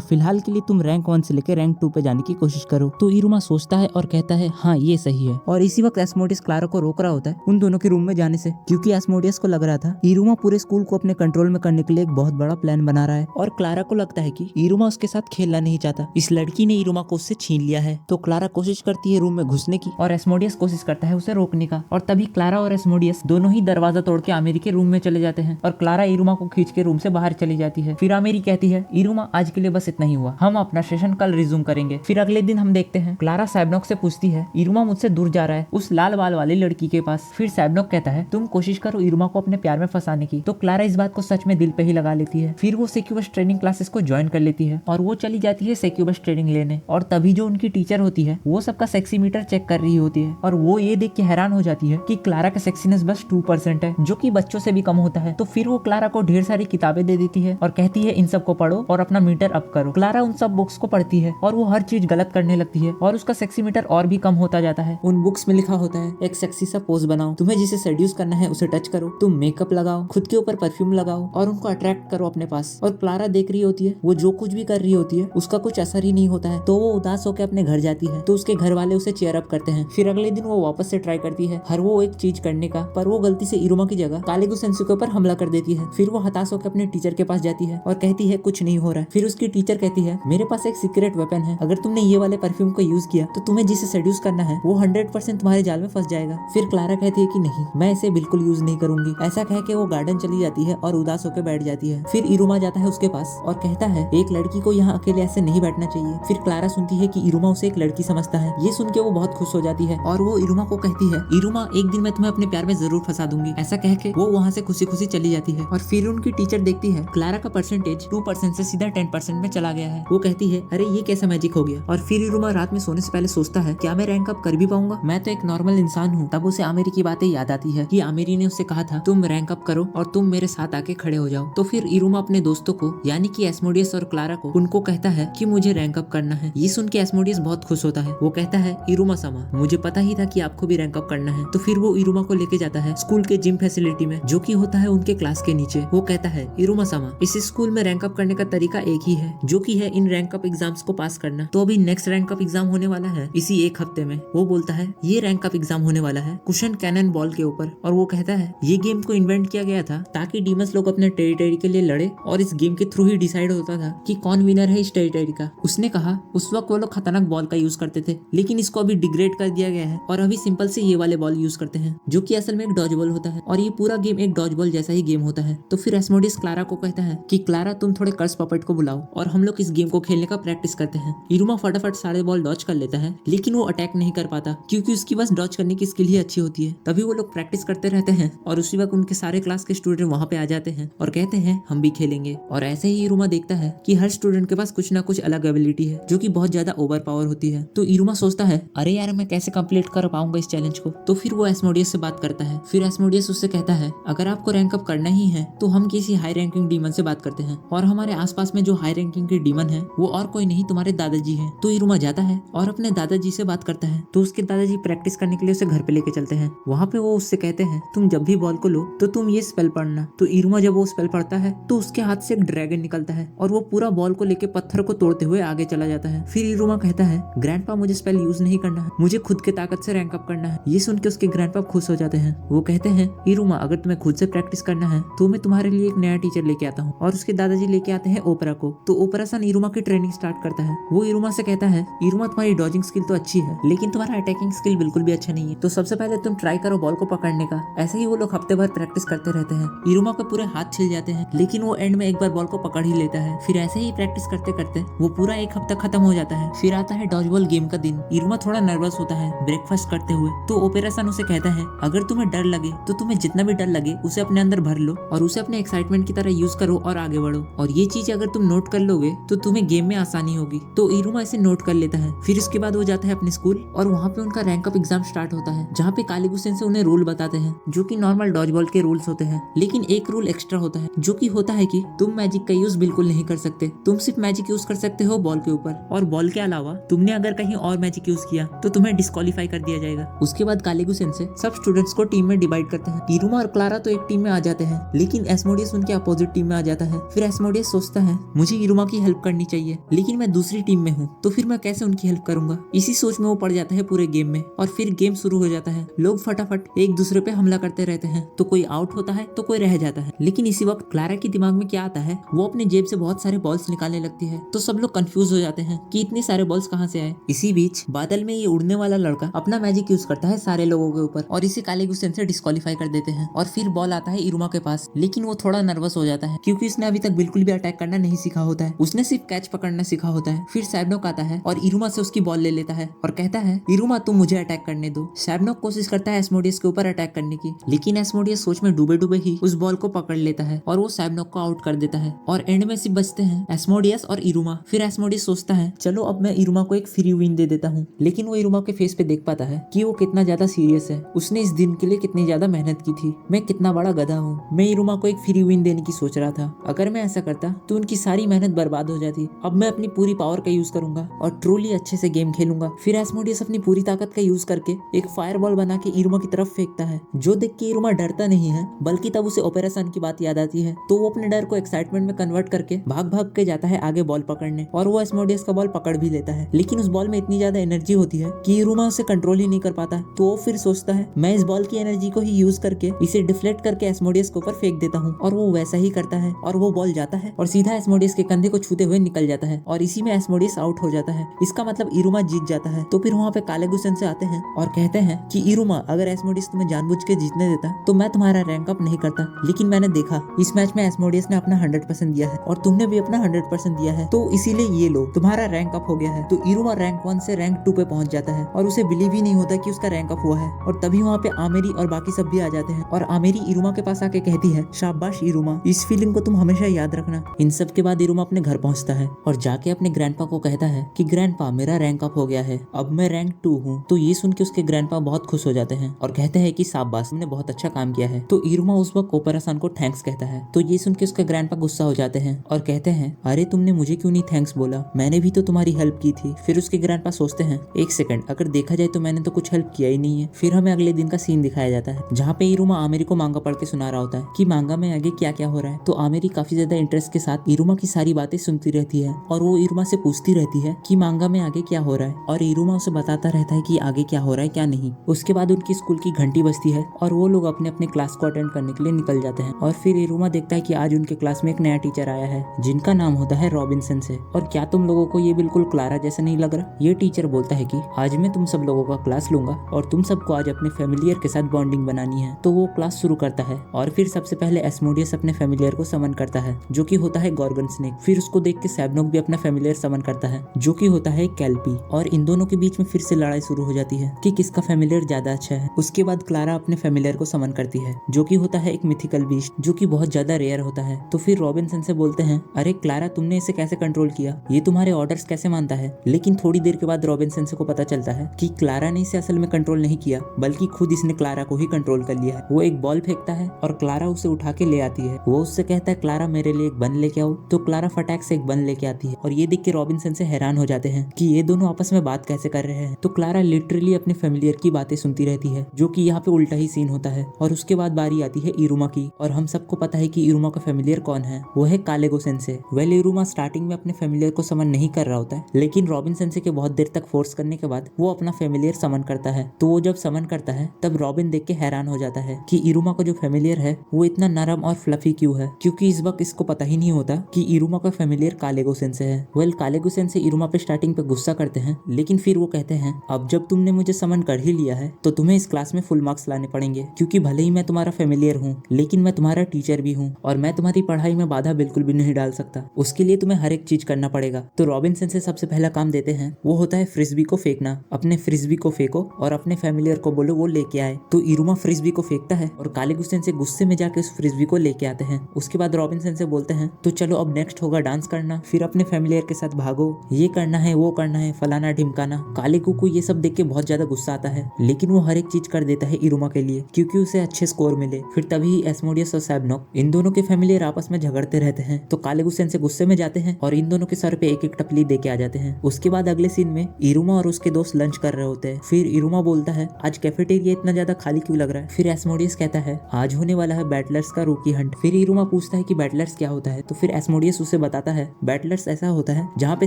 फिलहाल के लिए तुम रैंक 1 से लेकर रैंक 2 पे जाने की कोशिश करो। तो इरुमा सोचता है और कहता है हाँ ये सही है। और इसी वक्त एस्मोडियस क्लारा को रोक रहा होता है उन दोनों के रूम में जाने से, क्योंकि एस्मोडियस को लग रहा था इरुमा पूरे स्कूल को अपने कंट्रोल में करने के लिए एक बहुत बड़ा प्लान बना रहा है। और क्लारा को लगता है कि इरुमा उसके साथ खेलना नहीं चाहता, इस लड़की ने इरुमा को उससे छीन लिया है। तो क्लारा कोशिश करती है रूम में घुसने की और एस्मोडियस कोशिश करता है उसे रोकने का। और तभी क्लारा और एस्मोडियस दोनों ही दरवाजा तोड़ के आमेरी के रूम में चले जाते हैं और क्लारा इरुमा को खींच के रूम से बाहर चली जाती है। फिर आमेरी कहती है इरुमा आज के लिए बस इतना ही हुआ, हम अपना सेशन कल रिज्यूम करेंगे। फिर अगले दिन हम देखते हैं क्लारा सैबनॉक से पूछती है इरुमा मुझसे दूर जा रहा है उस लाल बाल वाली लड़की के पास। फिर सैबनॉक कहता है तुम कोशिश करो इरुमा को अपने प्यार में फंसाने की। तो क्लारा इस बात को सच में दिल पे ही लगा लेती है। फिर वो सेक्यूबस ट्रेनिंग क्लासेस को ज्वाइन कर लेती है और वो चली जाती है सेक्यूबस ट्रेनिंग लेने। और तभी जो उनकी टीचर होती है वो सबका सेक्सीमीटर चेक कर रही होती है और वो ये देख के हैरान हो जाती है कि क्लारा का सेक्सीनेस बस 2% है, जो कि बच्चों से भी कम होता है। तो फिर वो क्लारा को ढेर सारी किताबें दे देती है और कहती है इन सब को पढ़ो और अपना मीटर अप करो। क्लारा उन सब बुक्स को पढ़ती है और वो हर चीज गलत करने लगती है और उसका सेक्सीमीटर और भी कम होता जाता है। उन बुक्स में लिखा होता है एक सेक्सी सा पोज बनाओ, तुम्हें जिसे सेड्यूस करना है उसे टच करो, तुम मेकअप लगाओ, खुद के ऊपर परफ्यूम लगाओ और उनको अट्रैक्ट करो अपने पास। और क्लारा देख रही होती है वो जो कुछ भी कर रही होती है उसका कुछ असर ही नहीं होता है। तो वो उदास होकर अपने घर जाती है। तो उसके घर वाले उसे चेयर अप करते हैं। फिर अगले दिन वो वापस से ट्राई करती है हर वो एक चीज करने का, पर वो गलती से इरुमा की जगह कालेगु सेंसु के ऊपर हमला कर देती है। फिर वो हताश होकर अपने टीचर के पास जाती है और कहती है कुछ नहीं हो रहा है। फिर उसकी टीचर कहती है मेरे पास एक सीक्रेट वेपन है, अगर तुमने ये वाले परफ्यूम को यूज किया तो तुम्हें जिसे सेड्यूस करना है वो 100% तुम्हारे जाल में फंस जाएगा। फिर क्लारा कहती है कि नहीं मैं इसे बिल्कुल यूज नहीं करूंगी। ऐसा कह के वो गार्डन चली जाती है और उदास होकर बैठ जाती है। फिर इरुमा जाता है उसके पास और कहता है एक लड़की को यहाँ अकेले ऐसे नहीं बैठना चाहिए। फिर क्लारा सुनती है कि इरुमा उसे एक लड़की समझता है। ये सुन के वो बहुत खुश हो जाती है और वो इरुमा को कहती है इरुमा एक दिन मैं तुम्हें अपने प्यार में जरूर फंसा दूंगी। ऐसा कह के वो वहाँ से खुशी खुशी चली जाती है। और फिर उनकी टीचर देखती है क्लारा का परसेंटेज 2% से सीधा 10% में चला गया है। वो कहती है अरे ये कैसा मैजिक हो गया। और फिर इरुमा रात में सोने से पहले सोचता है क्या मैं रैंक अप कर भी पाऊंगा, मैं तो एक नॉर्मल इंसान हूँ। तब उसे आमेरी की बातें याद आती है कि आमेरी ने उससे कहा था तुम रैंक अप करो और तुम मेरे साथ आके खड़े हो जाओ। तो फिर इरुमा अपने दोस्तों को यानी कि एस्मोडियस और क्लारा को उनको कहता है कि मुझे रैंक अप करना है। ये सुन के एस्मोडियस बहुत खुश होता है। वो कहता है इरुमा सामा मुझे पता ही था कि आपको भी रैंक अप करना है। तो फिर वो इरुमा को लेके जाता है स्कूल के जिम फैसिलिटी में, जो कि होता है उनके क्लास के नीचे। वो कहता है इरुमा सामा इस स्कूल में रैंक अप करने का तरीका एक ही है, जो कि है इन रैंक अप एग्जाम्स को पास करना। तो अभी नेक्स्ट रैंक अप एग्जाम होने वाला है इसी एक हफ्ते में। वो बोलता है ये रैंक अप एग्जाम होने वाला है कुशन कैनन बॉल के ऊपर। और वो कहता है ये गेम को इन्वेंट किया गया था ताकि डीमंस लोग अपने टेरिटरी के लिए लड़े और इस गेम के थ्रू ही डिसाइड होता था कि कौन विनर है इस टेरिटरी का। उसने कहा उस वक्त वो लोग खतरनाक बॉल का यूज करते थे, लेकिन इसको अभी डिग्रेड कर दिया गया है और अभी सिंपल से ये वाले बॉल यूज करते हैं, जो कि असल में एक डॉज बॉल होता है। और ये पूरा गेम एक डॉज बॉल जैसा ही गेम होता है। तो फिर एस्मोडियस क्लारा को कहता है कि क्लारा तुम थोड़े कर्स पपेट को बुलाओ और हम लोग इस गेम को खेलने का प्रैक्टिस करते हैं। इरुमा फटाफट सारे बॉल डॉज कर लेता है, लेकिन वो अटैक नहीं कर पाता पाता क्योंकि उसकी बस डॉज करने की स्किल ही अच्छी होती है। तभी वो लोग प्रैक्टिस करते रहते हैं और उसी वक्त उनके सारे क्लास के स्टूडेंट वहाँ पे आ जाते हैं और कहते हैं हम भी खेलेंगे। और ऐसे ही इरुमा देखता है कि हर स्टूडेंट के पास कुछ ना कुछ अलग एबिलिटी है जो कि बहुत ज्यादा ओवर पावर होती है। तो इरुमा सोचता है अरे यार मैं कैसे कंप्लीट कर पाऊंगा इस चैलेंज को। तो फिर वो एस्मोडियस से बात करता है। फिर एस्मोडियस उससे कहता है अगर आपको रैंक अप करना ही है तो हम किसी हाई रैंकिंग डीमन से बात करते हैं और हमारे आसपास में जो हाई रैंकिंग के डीमन है वो और कोई नहीं तुम्हारे दादाजी है। तो इरुमा जाता है और अपने दादाजी से बात करता है। तो उसके दादाजी प्रैक्टिस करने के लिए उसे घर पे लेके चलते हैं। वहाँ पे वो उससे कहते हैं तुम जब भी बॉल को लो तो तुम ये स्पेल पढ़ना। तो इरुमा जब वो स्पेल पढ़ता है तो उसके हाथ से एक ड्रैगन निकलता है और वो पूरा बॉल को लेके पत्थर को तोड़ते हुए आगे चला जाता है। फिर इरुमा कहता है ग्रैंडपा मुझे स्पेल यूज नहीं करना है, मुझे खुद के ताकत से रैंक अप करना है। ये सुन के उसके ग्रैंडपा खुश हो जाते हैं। वो कहते हैं इरुमा अगर तुम्हें खुद से प्रैक्टिस करना है तो मैं तुम्हारे लिए एक नया टीचर लेके आता हूँ। और उसके दादाजी लेके आते हैं ओपरा को। तो ओपरा सन इरुमा की ट्रेनिंग स्टार्ट करता है। वो इरुमा से कहता है इरुमा तुम्हारी डॉजिंग स्किल तो अच्छी है लेकिन तुम्हारा अटैकिंग स्किल बिल्कुल भी अच्छा नहीं है, तो सबसे पहले तुम ट्राई करो बॉल को पकड़ने का। ऐसे ही वो लोग हफ्ते भर प्रैक्टिस करते रहते हैं। इरुमा के पूरे हाथ छिल जाते हैं लेकिन वो एंड में एक बार बॉल को पकड़ ही लेता है। फिर ऐसे ही प्रैक्टिस करते करते वो पूरा एक हफ्ता खत्म हो जाता है। फिर आता है डॉज बॉल गेम का दिन। इरुमा थोड़ा नर्वस होता है ब्रेकफास्ट करते हुए। तो ओपेरा सन उसे कहता है अगर तुम्हें डर लगे तो तुम्हें जितना भी डर लगे उसे अपने अंदर भर लो और उसे अपने एक्साइटमेंट की तरह यूज करो और आगे बढ़ो। और ये चीज अगर तुम नोट कर लोगे तो तुम्हें गेम में आसानी होगी। तो इरुमा इसे नोट कर लेता है। फिर उसके बाद वो जाता है अपने स्कूल और वहाँ पे उनका रैंक अप एग्जाम स्टार्ट होता है जहाँ पे कालीगु सेंसे उन्हें रूल बताते हैं जो कि नॉर्मल डॉज बॉल के रूल्स होते हैं। लेकिन एक रूल एक्स्ट्रा होता है जो कि होता है कि तुम मैजिक का यूज बिल्कुल नहीं कर सकते। तुम सिर्फ मैजिक यूज कर सकते हो बॉल के ऊपर और बॉल के अलावा तुमने अगर कहीं और मैजिक यूज किया तो तुम्हें डिस्क्वालीफाई कर दिया जाएगा। उसके बाद कालीगु सेंसे सब स्टूडेंट्स को टीम में डिवाइड करते हैं। इरुमा और क्लारा तो एक टीम में आ जाते हैं लेकिन एस्मोडियस उनके अपोजिट टीम में आ जाता है। फिर एस्मोडियस सोचता है मुझे इरुमा की हेल्प करनी चाहिए लेकिन मैं दूसरी टीम में हूँ तो फिर मैं कैसे उनकी हेल्प करूंगा। इसी सोच में वो पड़ जाता है पूरे गेम में और फिर गेम शुरू हो जाता है। लोग फटाफट एक दूसरे पे हमला करते रहते हैं तो कोई आउट होता है तो कोई रह जाता है। लेकिन इसी वक्त क्लारा के दिमाग में क्या आता है, वो अपने जेब से बहुत सारे बॉल्स निकालने लगती है। तो सब लोग कंफ्यूज हो जाते हैं कि इतने सारे बॉल्स कहाँ से आए। इसी बीच बादल में ये उड़ने वाला लड़का अपना मैजिक यूज करता है सारे लोगों के ऊपर और इसे कालीगु सेंसे डिस्क्वालीफाई कर देते हैं। और फिर बॉल आता है इरुमा के पास लेकिन वो थोड़ा नर्वस हो जाता है क्योंकि उसने अभी तक बिल्कुल भी अटैक करना नहीं सीखा होता है। उसने सिर्फ कैच पकड़ना सीखा होता है। फिर सैबनोक आता है और इरुमा से उसकी बॉल ले लेता है और कहता है इरुमा तुम मुझे अटैक करने दो। सैबनोक कोशिश करता है एस्मोडियस के ऊपर अटैक करने की लेकिन एस्मोडियस सोच में डूबे डूबे ही उस बॉल को पकड़ लेता है और वो सैबनोक को आउट कर देता है और एंड में सिर्फ बचते हैं एस्मोडियस और इरुमा। फिर एस्मोडियस सोचता है चलो अब मैं इरुमा को एक फ्री विन दे देता हूँ। लेकिन वो इरुमा के फेस पे देख पाता है कि वो कितना ज्यादा सीरियस है। उसने इस दिन के लिए कितनी ज्यादा मेहनत की थी। मैं कितना बड़ा गधा हूँ, मैं इरुमा को एक फ्री विन देने की सोच रहा था। अगर मैं ऐसा करता तो उनकी सारी मेहनत बर्बाद हो जाती। अब मैं अपनी पूरी पावर का यूज करूंगा और ट्रूली अच्छे से गेम खेलूंगा। फिर एस्मोडियस अपनी पूरी ताकत का यूज करके एक फायर बॉल बना के इरुमा की तरफ फेंकता है जो देख के इरुमा डरता नहीं है बल्कि तब उसे ओपेरा सन की बात याद आती है। तो वो अपने डर को एक्साइटमेंट में कन्वर्ट करके भाग भाग के जाता है आगे बॉल पकड़ने और वो एस्मोडियस का बॉल पकड़ भी लेता है। लेकिन उस बॉल में इतनी ज्यादा एनर्जी होती है कि इरुमा उसे कंट्रोल ही नहीं कर पाता। तो वो फिर सोचता है मैं इस बॉल की एनर्जी को ही यूज करके इसे डिफ्लेक्ट करके एस्मोडियस के ऊपर फेंक देता हूँ। और वो वैसा ही करता है और वो बॉल जाता है और सीधा एस्मोडियस के कंधे को छूते हुए निकल जाता है और इसी में एस्मोडियस आउट हो जाता है। इसका मतलब इरुमा जीत जाता है। तो फिर वहाँ पे कालीगु सेंसे आते हैं और कहते हैं कि इरुमा अगर एस्मोडियस तुम्हें जानबूझ के जीतने देता तो मैं तुम्हारा रैंक अप नहीं करता। लेकिन मैंने देखा इस मैच में एस्मोडियस ने अपना 100% दिया है और तुमने भी अपना 100% दिया है, तो इसीलिए ये लो तुम्हारा रैंक अप हो गया है। तो इरुमा रैंक 1 से रैंक 2 पे पहुंच जाता है और उसे बिलीव ही नहीं होता कि उसका रैंक अप हुआ है। और तभी वहाँ पे आमेरी और बाकी सब भी आ जाते हैं और आमेरी इरुमा के पास आके कहती है शाबाश इरुमा, इस फीलिंग को तुम हमेशा याद रखना। इन सब के बाद इरुमा अपने घर पहुंचता है और जाके अपने ग्रैंडपा को कहता है कि ग्रैंडपा मेरा रैंक अप हो गया है, अब मैं रैंक 2 हूँ। तो ये सुन के उसके ग्रैंडपा बहुत खुश हो जाते हैं और कहते हैं कि शाबाश तुमने बहुत अच्छा काम किया है। तो इरुमा उस वक्त ओपेरा सन को थैंक्स कहता है। तो ये सुन के उसके ग्रैंडपा गुस्सा हो जाते हैं और कहते हैं अरे तुमने मुझे क्यों नहीं थैंक्स बोला, मैंने भी तो तुम्हारी हेल्प की थी। फिर उसके ग्रैंडपा सोचते हैं एक सेकंड, अगर देखा जाए तो मैंने तो कुछ हेल्प किया ही नहीं है। फिर हमें अगले दिन का सीन दिखाया जाता है जहाँ पे इरुमा आमेरी को मांगा पढ़ के सुना रहा होता है कि मांगा में आगे क्या क्या हो रहा है। तो आमेरी काफी ज्यादा इंटरेस्ट के साथ इरुमा की सारी बातें सुनती रहती है और वो इरुमा से पूछती रहती है कि मांगा में आगे क्या हो रहा है और इरुमा उसे बताता रहता है कि आगे क्या हो रहा है क्या नहीं। उसके बाद उनकी स्कूल की घंटी बजती है और वो लोग अपने अपने क्लास को अटेंड करने के लिए निकल जाते हैं। और फिर इरुमा देखता है कि आज उनके क्लास में एक नया टीचर आया है जिनका नाम होता है रॉबिन्सन से। और क्या तुम लोगों को ये बिल्कुल क्लारा जैसा नहीं लग रहा? ये टीचर बोलता है कि आज मैं तुम सब लोगों का क्लास लूंगा और तुम सबको आज अपने फैमिलियर के साथ बॉन्डिंग बनानी है। तो वो क्लास शुरू करता है और फिर सबसे पहले एस्मोडियस अपने फैमिलियर को समन करता है जो कि होता है गॉर्गन स्नेक। फिर उसको देख के सैबनोक भी अपना फैमिलियर समन करता है जो कि होता है कैल्पी। और इन दोनों के बीच में फिर से लड़ाई लड़ाई शुरू हो जाती है कि किसका फेमिलियर ज्यादा अच्छा है। उसके बाद क्लारा अपने फेमिलियर को समन करती है जो कि होता है एक मिथिकल बीस्ट जो कि बहुत ज्यादा रेयर होता है। तो फिर रॉबिन्सन से बोलते हैं, अरे क्लारा तुमने इसे कैसे कंट्रोल किया, ये तुम्हारे ऑर्डर्स कैसे मानता है। लेकिन थोड़ी देर के बाद रॉबिन्सन को पता चलता है कि क्लारा ने इसे असल में कंट्रोल नहीं किया बल्कि खुद इसने क्लारा को ही कंट्रोल कर लिया है। वो एक बॉल फेंकता है और क्लारा उसे उठा के ले आती है। वो उससे कहता है, क्लारा मेरे लिए एक बन लेके आओ। तो क्लारा फटाक से एक बन लेके आती है और ये देख के रॉबिन्सन से हैरान हो जाते हैं कि ये दोनों आपस में बात कैसे कर रहे हैं। तो क्लारा लिटरली अपने फेमिलियर की बातें सुनती रहती है जो कि यहाँ पे उल्टा ही सीन होता है। और उसके बाद बारी आती है इरुमा की और हम सबको पता है कि इरुमा का फेमिलियर कौन है, वो है कालेगो सेंसे। वेल इरुमा स्टार्टिंग में अपने फेमिलियर को समन नहीं कर रहा होता है लेकिन रॉबिन सेंसे के बहुत देर तक फोर्स करने के बाद वो अपना फेमिलियर समन करता है। तो वो जब समन करता है तब रॉबिन देख के हैरान हो जाता है कि इरुमा का जो फेमिलियर है वो इतना नरम और फ्लफी क्यों है, क्योंकि इस वक्त इसको पता ही नहीं होता कि इरुमा का फेमिलियर कालेगो सेंसे है। वेल कालेगो सेंसे इरुमा पे स्टार्टिंग पे गुस्सा करते हैं लेकिन फिर वो कहते हैं, अब जब तुमने मुझे समन कर ही लिया है तो तुम्हें इस क्लास में फुल मार्क्स लाने पड़ेंगे, क्योंकि भले ही मैं तुम्हारा फेमिलियर हूँ लेकिन मैं तुम्हारा टीचर भी हूँ और मैं तुम्हारी पढ़ाई में बाधा बिल्कुल भी नहीं डाल सकता। उसके लिए तुम्हें हर एक चीज करना पड़ेगा। तो रॉबिन सेंसे सबसे पहला काम देते हैं वो होता है फ्रिस्बी को फेंकना। अपने फ्रिस्बी को फेंको और अपने फेमिलियर को बोलो वो लेके आए। तो इरुमा फ्रिस्बी को फेंकता है और कालेगो सेंसे गुस्से में जाके उस फ्रिस्बी को लेके आते हैं। उसके बाद रॉबिन सेंसे बोलते हैं, तो चलो अब नेक्स्ट होगा डांस करना, फिर अपने फेमिलियर के साथ भागो, ये करना है वो करना है, फलाना ढिमकाना। कालेगो को ये सब देख के बहुत ज्यादा गुस्सा आता है लेकिन वो हर एक चीज कर देता है इरुमा के लिए क्योंकि उसे अच्छे स्कोर मिले। फिर तभी एस्मोडियस और सैबनोक इन दोनों के फेमिलियर आपस में झगड़ते रहते हैं। तो कालेगो सेंसे गुस्से में जाते हैं और इन दोनों के सर पे एक एक टपली दे के आ जाते हैं। उसके बाद अगले सीन में इरुमा और उसके दोस्त लंच कर रहे होते हैं। फिर इरुमा बोलता है, आज कैफेटेरिया इतना ज्यादा खाली क्यों लग रहा है। फिर एस्मोडियस कहता है, आज होने वाला है बैटलर्स का रूकी हंट। फिर इरुमा पूछता है कि बैटलर्स क्या होता है। तो फिर एस्मोडियस उसे बताता है, बैटलर्स ऐसा होता है जहाँ पे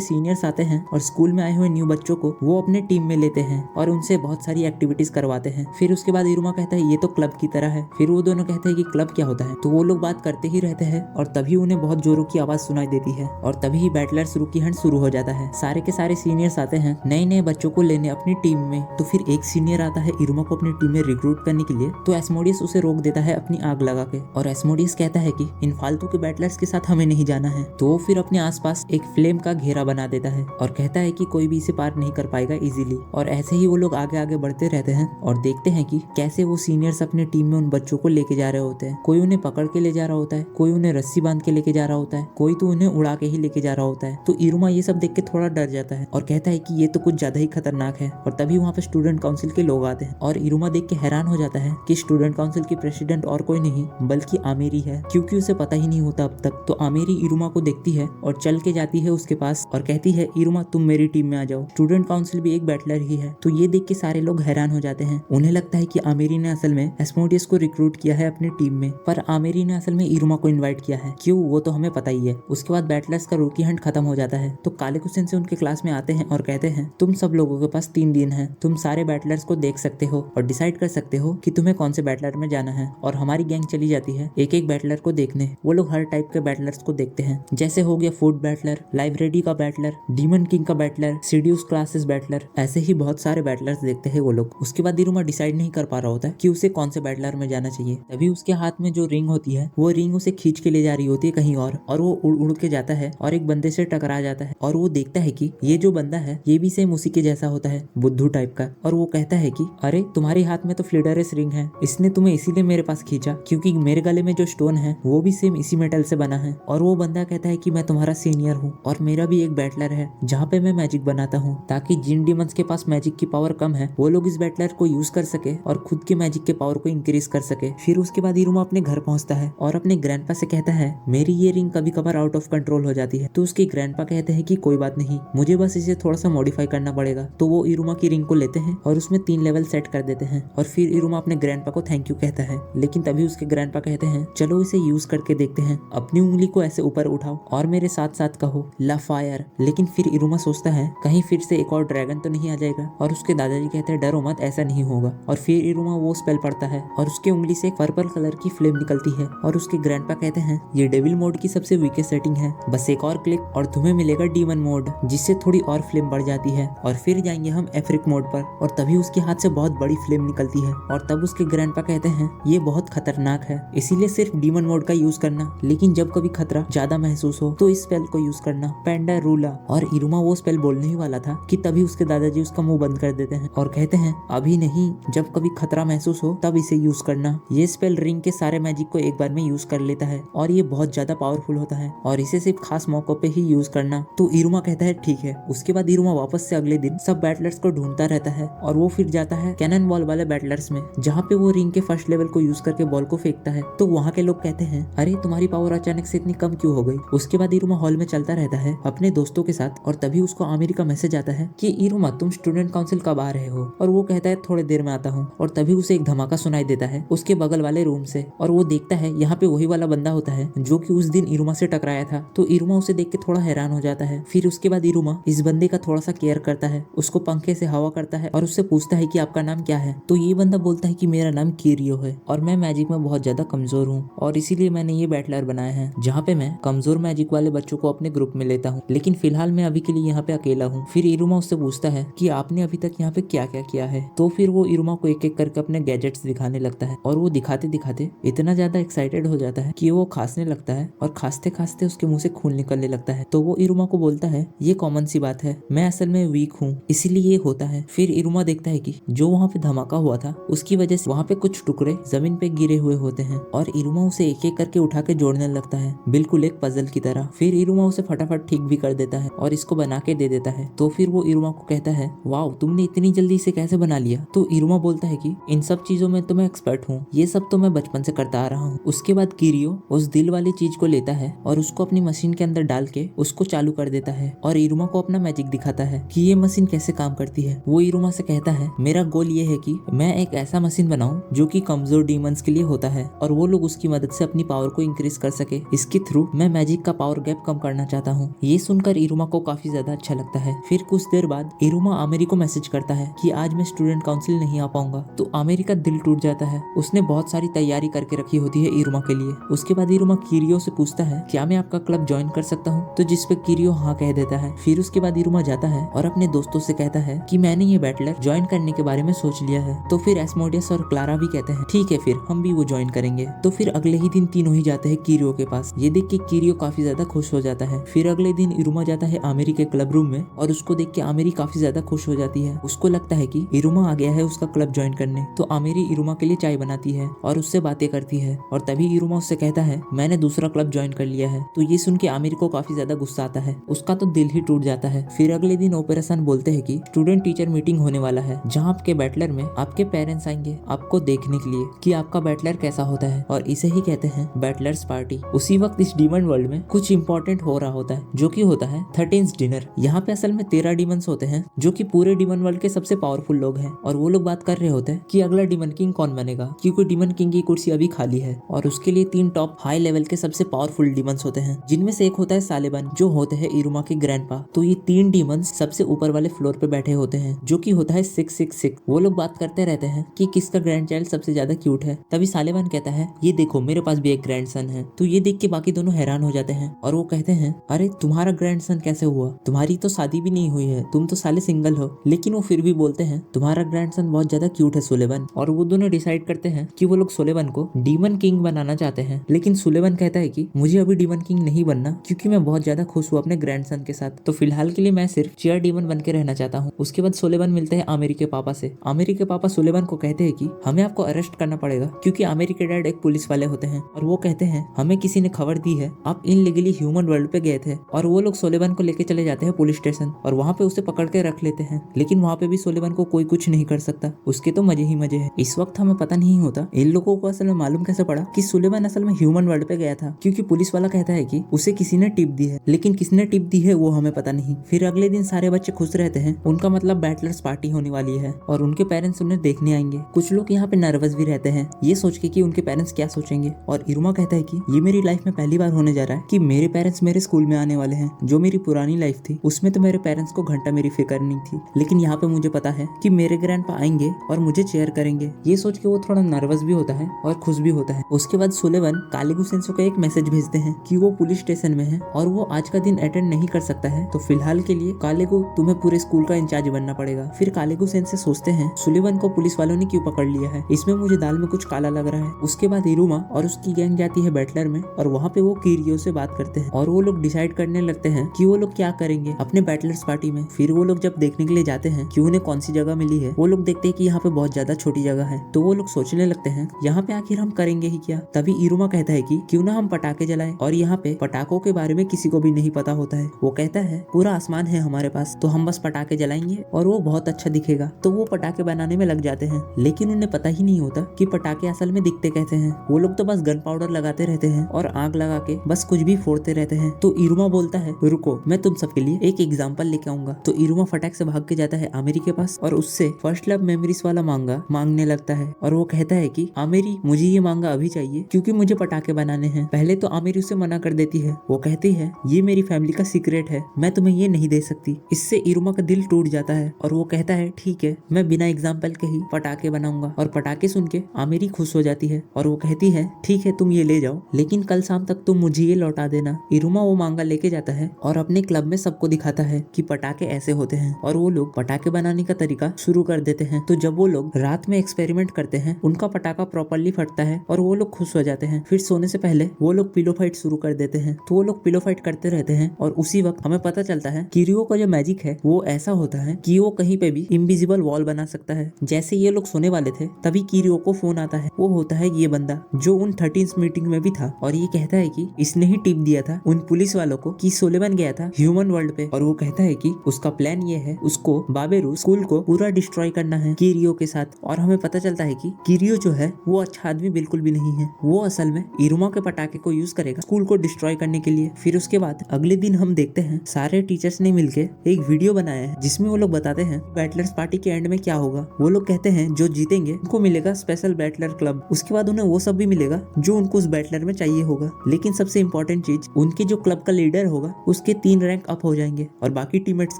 सीनियर्स आते हैं और स्कूल में आए हुए न्यू बच्चों को वो अपने टीम में लेते हैं और उनसे बहुत सारी एक्टिविटीज करवाते हैं। फिर उसके बाद इरुमा कहता है, ये तो क्लब की तरह है। फिर वो दोनों कहते हैं कि क्लब क्या होता है। तो वो लोग बात करते ही रहते हैं और तभी उन्हें बहुत जोरों की आवाज सुनाई देती है और तभी बैटलर्स रूकी हंट शुरू हो जाता है। सारे के सारे सीनियर्स आते हैं नए नए बच्चों को लेने अपनी टीम में। तो फिर एक सीनियर आता है इरुमा को अपनी टीम में रिक्रूट करने के लिए। तो एस्मोडियस उसे रोक देता है अपनी आग लगा के और एस्मोडियस कहता है कि इन फालतू के बैटलर्स के साथ हमें नहीं जाना है। तो वो फिर अपने आसपास एक फ्लेम का घेरा बना देता है और कहता है कि कोई भी इसे पार नहीं कर पाएगा इजीली। और ऐसे ही वो लोग आगे आगे बढ़ते रहते हैं और देखते हैं कि कैसे वो सीनियर्स अपने टीम में उन बच्चों को लेके जा रहे होते हैं। कोई उन्हें पकड़ के ले जा रहा होता है, कोई उन्हें रस्सी बांध के लेके जा रहा होता है, कोई तो उन्हें उड़ा के ही लेके जा रहा होता है। तो इरुमा ये सब देख के थोड़ा डर जाता है और कहता है कि ये तो कुछ ज्यादा ही खतरनाक है। और तभी वहाँ पे स्टूडेंट काउंसिल के लोग आते हैं और इरुमा देख के हैरान हो जाता है कि स्टूडेंट काउंसिल की प्रेसिडेंट और कोई नहीं बल्कि आमेरी है, क्योंकि उसे पता ही नहीं होता अब तक। तो आमेरी इरुमा को देखती है और चल के जाती है उसके पास और कहती है, इरुमा तुम मेरी टीम में आ जाओ, स्टूडेंट काउंसिल भी एक बैटलर ही है। तो ये देख के सारे लोग हैरान हो जाते हैं। उन्हें लगता है कि आमेरी ने असल में एस्मोडियस को रिक्रूट किया है अपनी टीम में, पर आमेरी ने असल में इरुमा को इन्वाइट किया है। क्यों, वो तो हमें पता ही है। उसके बाद बैटलर्स का रूकी हंट खत्म हो जाता है। तो कालेगो सेंसे उनके क्लास में आते हैं और कहते हैं, तुम सब लोगों के पास 3 दिन है, तुम सारे बैटलर्स को देख सकते हो और डिसाइड कर सकते हो कि तुम्हें कौन से बैटलर में जाना है। और हमारी गैंग चली जाती है एक एक बैटलर को देखने। वो लोग हर टाइप के बैटलर्स को देखते हैं, जैसे हो गया फूड बैटलर, लाइब्रेरी का बैटलर, डीमन किंग का बैटलर, सीड्यूस क्लासेस बैटलर, ऐसे ही बहुत सारे बैटलर्स देखते हैं वो लोग। उसके बाद इरुमा डिसाइड नहीं कर पा रहा होता है कि उसे कौन से बैटलर में जाना चाहिए। तभी उसके हाथ में जो रिंग होती है वो रिंग उसे खींच के ले जा रही होती है कहीं और वो उड़ उड़ के जाता है और एक बंदे से टकरा जाता है और वो देखता है कि ये जो बंदा है ये भी सेम उसी के जैसा होता है, बुद्धू टाइप का। और वो कहता है कि अरे तुम्हारे हाथ में तो फ्लिडरेस रिंग है, इसने तुम्हें इसीलिए मेरे पास खींचा क्योंकि मेरे गले में जो स्टोन है वो भी सेम इसी मेटल से बना है। और वो बंदा कहता है कि मैं तुम्हारा सीनियर हूँ और मेरा भी एक बैटलर है जहाँ पे मैं मैजिक बनाता हूँ ताकि जिन डीमंस के पास मैजिक की पावर कम है वो लोग इस बैटलर को यूज कर सके और खुद के मैजिक के पावर को इंक्रीज कर सके। फिर उसके बाद इरुमा अपने घर पहुंचता है और अपने ग्रैंडपा से कहता है, मेरी ये रिंग कभी कभार आउट ऑफ कंट्रोल हो जाती है। तो उसके ग्रैंडपा कहते हैं कि कोई बात नहीं, मुझे बस इसे थोड़ा सा मॉडिफाई करना पड़ेगा। तो वो इरुमा की रिंग को लेते हैं और उसमें 3 लेवल सेट कर देते हैं और फिर इरुमा अपने ग्रैंडपा को थैंक यू कहता है। लेकिन तभी उसके ग्रैंडपा कहते हैं, चलो इसे यूज करके देखते हैं, अपनी उंगली को ऐसे ऊपर उठाओ और मेरे साथ साथ कहो ला फायर। लेकिन फिर इरुमा सोचता है कहीं फिर से एक और ड्रैगन तो नहीं आ जाएगा और उसके दादाजी कहते हैं, डरो मत, ऐसा नहीं होगा। और फिर इरुमा वो स्पेल पढ़ता है और उसके उंगली से एक पर्पल कलर की फ्लेम निकलती है और उसके ग्रैंडपा कहते हैं, ये डेविल मोड की सबसे वीकेस्ट सेटिंग है, बस एक और क्लिक और तुम्हें मिलेगा डीमन मोड जिससे थोड़ी और फ्लेम बढ़ जाती है। और फिर जाएंगे हम एफ्रिक मोड पर और तभी उसके हाथ से बहुत बड़ी फ्लेम निकलती है और तब उसके ग्रैंडपा कहते हैं, ये बहुत खतरनाक है, इसीलिए सिर्फ डीमन मोड का यूज करना, लेकिन जब कभी खतरा ज्यादा महसूस हो तो इस स्पेल को यूज करना, पेंडा रूला। और इरुमा वो स्पेल बोलने ही वाला था कि तभी उसके दादाजी उसका मुंह बंद कर देते हैं और कहते हैं अभी नहीं, जब कभी खतरा महसूस हो तब इसे यूज करना। ये स्पेल रिंग के सारे मैजिक को एक बार में यूज कर लेता है और ये बहुत ज्यादा पावरफुल होता है और इसे सिर्फ खास मौकों पे ही यूज करना। तो इरुमा कहता है ठीक है। उसके बाद इरुमा वापस से अगले दिन सब बैटलर्स को ढूंढता रहता है और वो फिर जाता है कैनन बॉल वाले बैटलर्स में, जहाँ पे वो रिंग के फर्स्ट लेवल को यूज करके बॉल को फेंकता है। तो वहाँ के लोग कहते हैं अरे तुम्हारी पावर अचानक से इतनी कम क्यों हो गई। उसके बाद इरुमा हॉल में चलता रहता है अपने दोस्तों के साथ और तभी उसको आमिर का मैसेज आता है कि इरुमा तुम स्टूडेंट काउंसिल कब आ रहे हो। और वो कहता है थोड़ी देर में आता हूँ। और तभी उसे एक धमाका सुनाई देता है उसके बगल वाले रूम से और वो देखता है यहाँ पे वही वाला बंदा होता है जो कि उस दिन इरुमा से टकराया था। तो इरुमा उसे देख के थोड़ा हैरान हो जाता है। फिर उसके बाद इरुमा इस बंदे का थोड़ा सा केयर करता है, उसको पंखे से हवा करता है और उससे पूछता है कि आपका नाम क्या है। तो ये बंदा बोलता है कि मेरा नाम किरियो है और मैं मैजिक में बहुत ज्यादा कमजोर हूँ और इसीलिए मैंने ये बैटलर बनाया है जहाँ पे मैं कमजोर मैजिक वाले बच्चों को अपने ग्रुप में लेता हूँ, लेकिन फिलहाल मैं अभी के लिए यहाँ पे अकेला हूँ। फिर इरुमा उससे पूछता है कि आपने अभी तक यहाँ पे क्या क्या किया है। तो फिर वो इरुमा को एक एक करके अपने गैजेट्स दिखाने लगता है और वो दिखाते दिखाते इतना ज्यादा एक्साइटेड हो जाता है कि वो खांसने लगता है और खांसते खांसते उसके मुंह से खून निकलने लगता है। तो वो इरुमा को बोलता है ये कॉमन सी बात है, मैं असल में वीक हूँ इसीलिए ये होता है। फिर इरुमा देखता है कि जो वहाँ पे धमाका हुआ था उसकी वजह से वहाँ पे कुछ टुकड़े जमीन पे गिरे हुए होते हैं और इरुमा उसे एक एक करके उठा के जोड़ने लगता है, बिल्कुल एक पजल की तरह। फिर इरुमा उसे फटाफट ठीक भी कर देता है और इसको बना के दे देता है। तो फिर वो इरुमा को कहता है वाओ तुमने इतनी जल्दी इसे कैसे बना लिया। तो इरुमा बोलता है कि इन सब चीजों में तो मैं एक्सपर्ट हूँ, ये सब तो मैं बचपन से करता आ रहा हूँ। उसके बाद किरियो उस दिल वाली चीज को लेता है और उसको अपनी मशीन के अंदर डाल के उसको चालू कर देता है और इरुमा को अपना मैजिक दिखाता है कि ये मशीन कैसे काम करती है। वो इरुमा से कहता है मेरा गोल ये है कि मैं एक ऐसा मशीन बनाऊं जो कि कमजोर डीमंस के लिए होता है और वो लोग उसकी मदद से अपनी पावर को इंक्रीज कर सके। इसके थ्रू मैं मैजिक का पावर गैप कम करना चाहता हूँ। ये सुनकर इरुमा को काफी ज्यादा अच्छा लगता है। फिर कुछ देर बाद इरुमा आमिर को मैसेज करता है कि आज मैं स्टूडेंट काउंसिल नहीं आ पाऊंगा। तो आमिर का दिल टूट जाता है, उसने बहुत सारी तैयारी करके रखी होती है इरुमा के लिए। उसके बाद इरुमा किरियो से पूछता है क्या मैं आपका क्लब ज्वाइन कर सकता हूँ, तो जिसपे किरियो हाँ कह देता है। फिर उसके बाद इरुमा जाता है और अपने दोस्तों से कहता है कि मैंने ये बैटलर ज्वाइन करने के बारे में सोच लिया है। तो फिर एस्मोडियस और क्लारा भी कहते हैं ठीक है फिर हम भी वो ज्वाइन करेंगे। तो फिर अगले ही दिन तीनों ही जाते हैं किरियो के पास। ये देख के किरियो काफी ज्यादा खुश हो जाता है। फिर अगले दिन इरुमा जाता है आमिर के क्लब रूम में और उसको देख के आमिर काफी ज्यादा खुश हो जाती है। उसको लगता है कि इरुमा आ गया है उसका क्लब ज्वाइन करने। तो आमिर इरुमा के लिए चाय बनाती है और उससे बातें करती है और तभी इरुमा उससे कहता है मैंने दूसरा क्लब ज्वाइन कर लिया है। तो ये सुन के आमिर को काफी ज्यादा गुस्सा आता है, उसका तो दिल ही टूट जाता है। फिर अगले दिन ऑपरेशन बोलते हैं कि स्टूडेंट टीचर मीटिंग होने वाला है जहाँ आपके बैटलर में आपके पेरेंट्स आएंगे आपको देखने के लिए कि आपका बैटलर कैसा होता है और इसे ही कहते हैं बैटलर्स पार्टी। उसी वक्त इस डीमन वर्ल्ड में कुछ इंपॉर्टेंट हो रहा होता है जो कि होता है 13th डिनर। यहाँ पे असल में 13 डीमंस होते हैं जो कि पूरे डीमन वर्ल्ड के सबसे पावरफुल लोग हैं और वो लोग बात कर रहे होते हैं कि अगला डीमन किंग कौन बनेगा, क्योंकि डीमन किंग की कुर्सी अभी खाली है और उसके लिए 3 टॉप हाई लेवल के सबसे पावरफुल डीमंस होते हैं, जिनमें से एक होता है सालेबन जो होते हैं इरुमा के ग्रैंडपा। तो ये 3 डीमंस सबसे ऊपर वाले फ्लोर पे बैठे होते हैं जो कि होता है 666। वो लोग बात करते रहते हैं कि किसका ग्रैंड चाइल्ड सबसे ज्यादा क्यूट है। तभी सालेबन कहता है ये देखो मेरे पास भी एक ग्रैंडसन है। तो ये देख के बाकी दोनों हैरान हो जाते हैं और वो कहते हैं अरे तुम्हारा ग्रैंडसन कैसे हुआ, तुम्हारी तो शादी भी नहीं हुई है, तुम तो साले सिंगल हो। लेकिन वो फिर भी बोलते हैं तुम्हारा ग्रैंडसन बहुत ज्यादा क्यूट है सुलेवन। और वो दोनों डिसाइड करते हैं कि वो लोग सुलेवन को डीमन किंग बनाना चाहते हैं। लेकिन सुलेवन कहता है कि मुझे अभी डीमन किंग नहीं बनना क्योंकि मैं बहुत ज्यादा खुश हूँ अपने ग्रैंडसन के साथ, तो फिलहाल के लिए मैं सिर्फ चेयर डीमन बन के रहना चाहता हूँ। उसके बाद सुलेवन मिलते हैं आमिर के पापा से। आमिर के पापा सुलेवन को कहते हैं कि हमें आपको अरेस्ट करना पड़ेगा क्योंकि आमिर के डैड एक पुलिस वाले होते हैं और वो कहते हैं हमें किसी ने खबर दी है आप इनलीगली ह्यूमन वर्ल्ड पे गए थे। और वो लोग सुलेवन को लेके चले जाते हैं पुलिस स्टेशन और वहाँ पे उसे पकड़ के रख लेते हैं। लेकिन वहाँ पे भी सुलेवन को कोई कुछ नहीं कर सकता, उसके तो मजे ही मजे है। इस वक्त हमें पता नहीं होता इन लोगों को असल में मालूम कैसे पड़ा कि सुलेवन असल में ह्यूमन वर्ल्ड पे गया था, क्योंकि पुलिस वाला कहता है कि उसे किसी ने टिप दी है, लेकिन किसने टिप दी है वो हमें पता नहीं। फिर अगले दिन सारे बच्चे खुश रहते हैं, उनका मतलब बैटलर्स पार्टी होने वाली है और उनके पेरेंट्स उन्हें देखने आएंगे। कुछ लोग यहाँ पे नर्वस भी रहते हैं ये सोच के कि उनके पेरेंट्स क्या सोचेंगे। और इरुमा कहता है कि ये मेरी लाइफ में पहली बार होने जा रहा है कि मेरे पेरेंट्स मेरे स्कूल में आने वाले हैं। जो मेरी पुरानी लाइफ थी उसमें तो मेरे पेरेंट्स को घंटा मेरी फिक्र नहीं थी, लेकिन यहाँ पे मुझे पता है कि मेरे ग्रैंडपा आएंगे और मुझे चेयर करेंगे। ये सोच के वो थोड़ा नर्वस भी होता है और खुश भी होता है। उसके बाद सुलेवन कालेगु सेंसो को एक मैसेज भेजते हैं कि वो पुलिस स्टेशन में है और वो आज का दिन अटेंड नहीं कर सकता है, तो फिलहाल के लिए कालेगु तुम्हें पूरे स्कूल का इंचार्ज बनना पड़ेगा। फिर कालेगु सेंसे सोचते हैं सुलेवन को पुलिस वालों ने क्यों पकड़ लिया है, इसमें मुझे दाल में कुछ काला लग रहा है। उसके बाद इरुमा और उसकी गैंग जाती है बैटलर में और वहाँ पे वो किरियो से बात करते हैं और वो लोग डिसाइड करने लगते हैं कि वो लोग क्या करेंगे अपने बैटलर्स पार्टी में। फिर वो लोग जब देखने देखने के लिए जाते हैं कि उन्हें कौन सी जगह मिली है, वो लोग देखते हैं कि यहाँ पे बहुत ज्यादा छोटी जगह है। तो वो लोग सोचने लगते हैं यहाँ पे आखिर हम करेंगे ही क्या। तभी इरुमा कहता है कि क्यों ना हम पटाखे जलाएं, और यहाँ पे पटाखों के बारे में किसी को भी नहीं पता होता है। वो कहता है पूरा आसमान है हमारे पास, तो हम बस पटाखे जलाएंगे और वो बहुत अच्छा दिखेगा। तो वो पटाखे बनाने में लग जाते हैं, लेकिन उन्हें पता ही नहीं होता कि पटाखे असल में दिखते कैसे हैं। वो लोग तो बस गन पाउडर लगाते रहते हैं और आग लगा के बस कुछ भी फोड़ते रहते हैं। तो इरुमा बोलता है रुको, मैं तुम सबके लिए एक एग्जाम्पल लेके आऊंगा। तो इरुमा फटाक से भाग के जाता है आमिरी के पास और उससे फर्स्ट लव मेमोरीज वाला मांगा मांगने लगता है। और वो कहता है कि आमिरी मुझे ये मांगा अभी चाहिए क्योंकि मुझे पटाखे बनाने हैं। पहले तो आमिरी उसे मना कर देती है। वो कहती है ये मेरी फैमिली का सीक्रेट है, मैं तुम्हें ये नहीं दे सकती। इससे इरुमा का दिल टूट जाता है और वो कहता है ठीक है, मैं बिना एग्जाम्पल के ही पटाखे बनाऊंगा। और पटाखे सुन के आमिरी खुश हो जाती है और वो कहती है ठीक है तुम ये ले जाओ, लेकिन कल शाम तक तुम मुझे ये लौटा देना। इरुमा वो मांगा लेके जाता है और अपने क्लब में सबको दिखाता है कि पटाखे ऐसे होते हैं, और वो लोग पटाखे बनाने का तरीका शुरू कर देते हैं। तो जब वो लोग रात में एक्सपेरिमेंट करते हैं, उनका पटाखा प्रॉपरली फटता है और वो लोग खुश हो जाते हैं। फिर सोने से पहले वो लोग पिलो फाइट शुरू कर देते हैं। तो वो लोग पिलो फाइट करते रहते हैं और उसी वक्त हमें पता चलता है किरियो का जो मैजिक है वो ऐसा होता है कि वो कहीं पे भी इनविजिबल वॉल बना सकता है। जैसे ये लोग सोने वाले थे तभी किरियो को फोन आता है। वो होता है ये बंदा जो उन 13th मीटिंग में भी था, और ये कहता है कि इसने ही टिप दिया था उन पुलिस वालों को कि सोलेमन गया था ह्यूमन वर्ल्ड पे। और वो कहता है कि उसका प्लान ये है, उसको बाबेरू स्कूल को पूरा डिस्ट्रॉय करना है किरियो के साथ। और हमें पता चलता है कि किरियो जो है वो अच्छा आदमी बिल्कुल भी नहीं है। वो असल में इरुमा के पटाखे को यूज करेगा स्कूल को डिस्ट्रॉय करने के लिए। फिर उसके बाद अगले दिन हम देखते हैं सारे टीचर्स ने मिलके एक वीडियो बनाया है जिसमें वो लोग बताते हैं बैटलर्स पार्टी के एंड में क्या होगा। वो लोग कहते हैं जो जीतेंगे उनको मिलेगा स्पेशल बैटलर क्लब। उसके बाद उन्हें वो सब भी मिलेगा जो उनको उस बैटलर में चाहिए होगा। लेकिन सबसे इम्पोर्टेंट चीज, उनके जो क्लब का लीडर होगा उसके 3 रैंक अप हो जाएंगे और बाकी टीममेट्स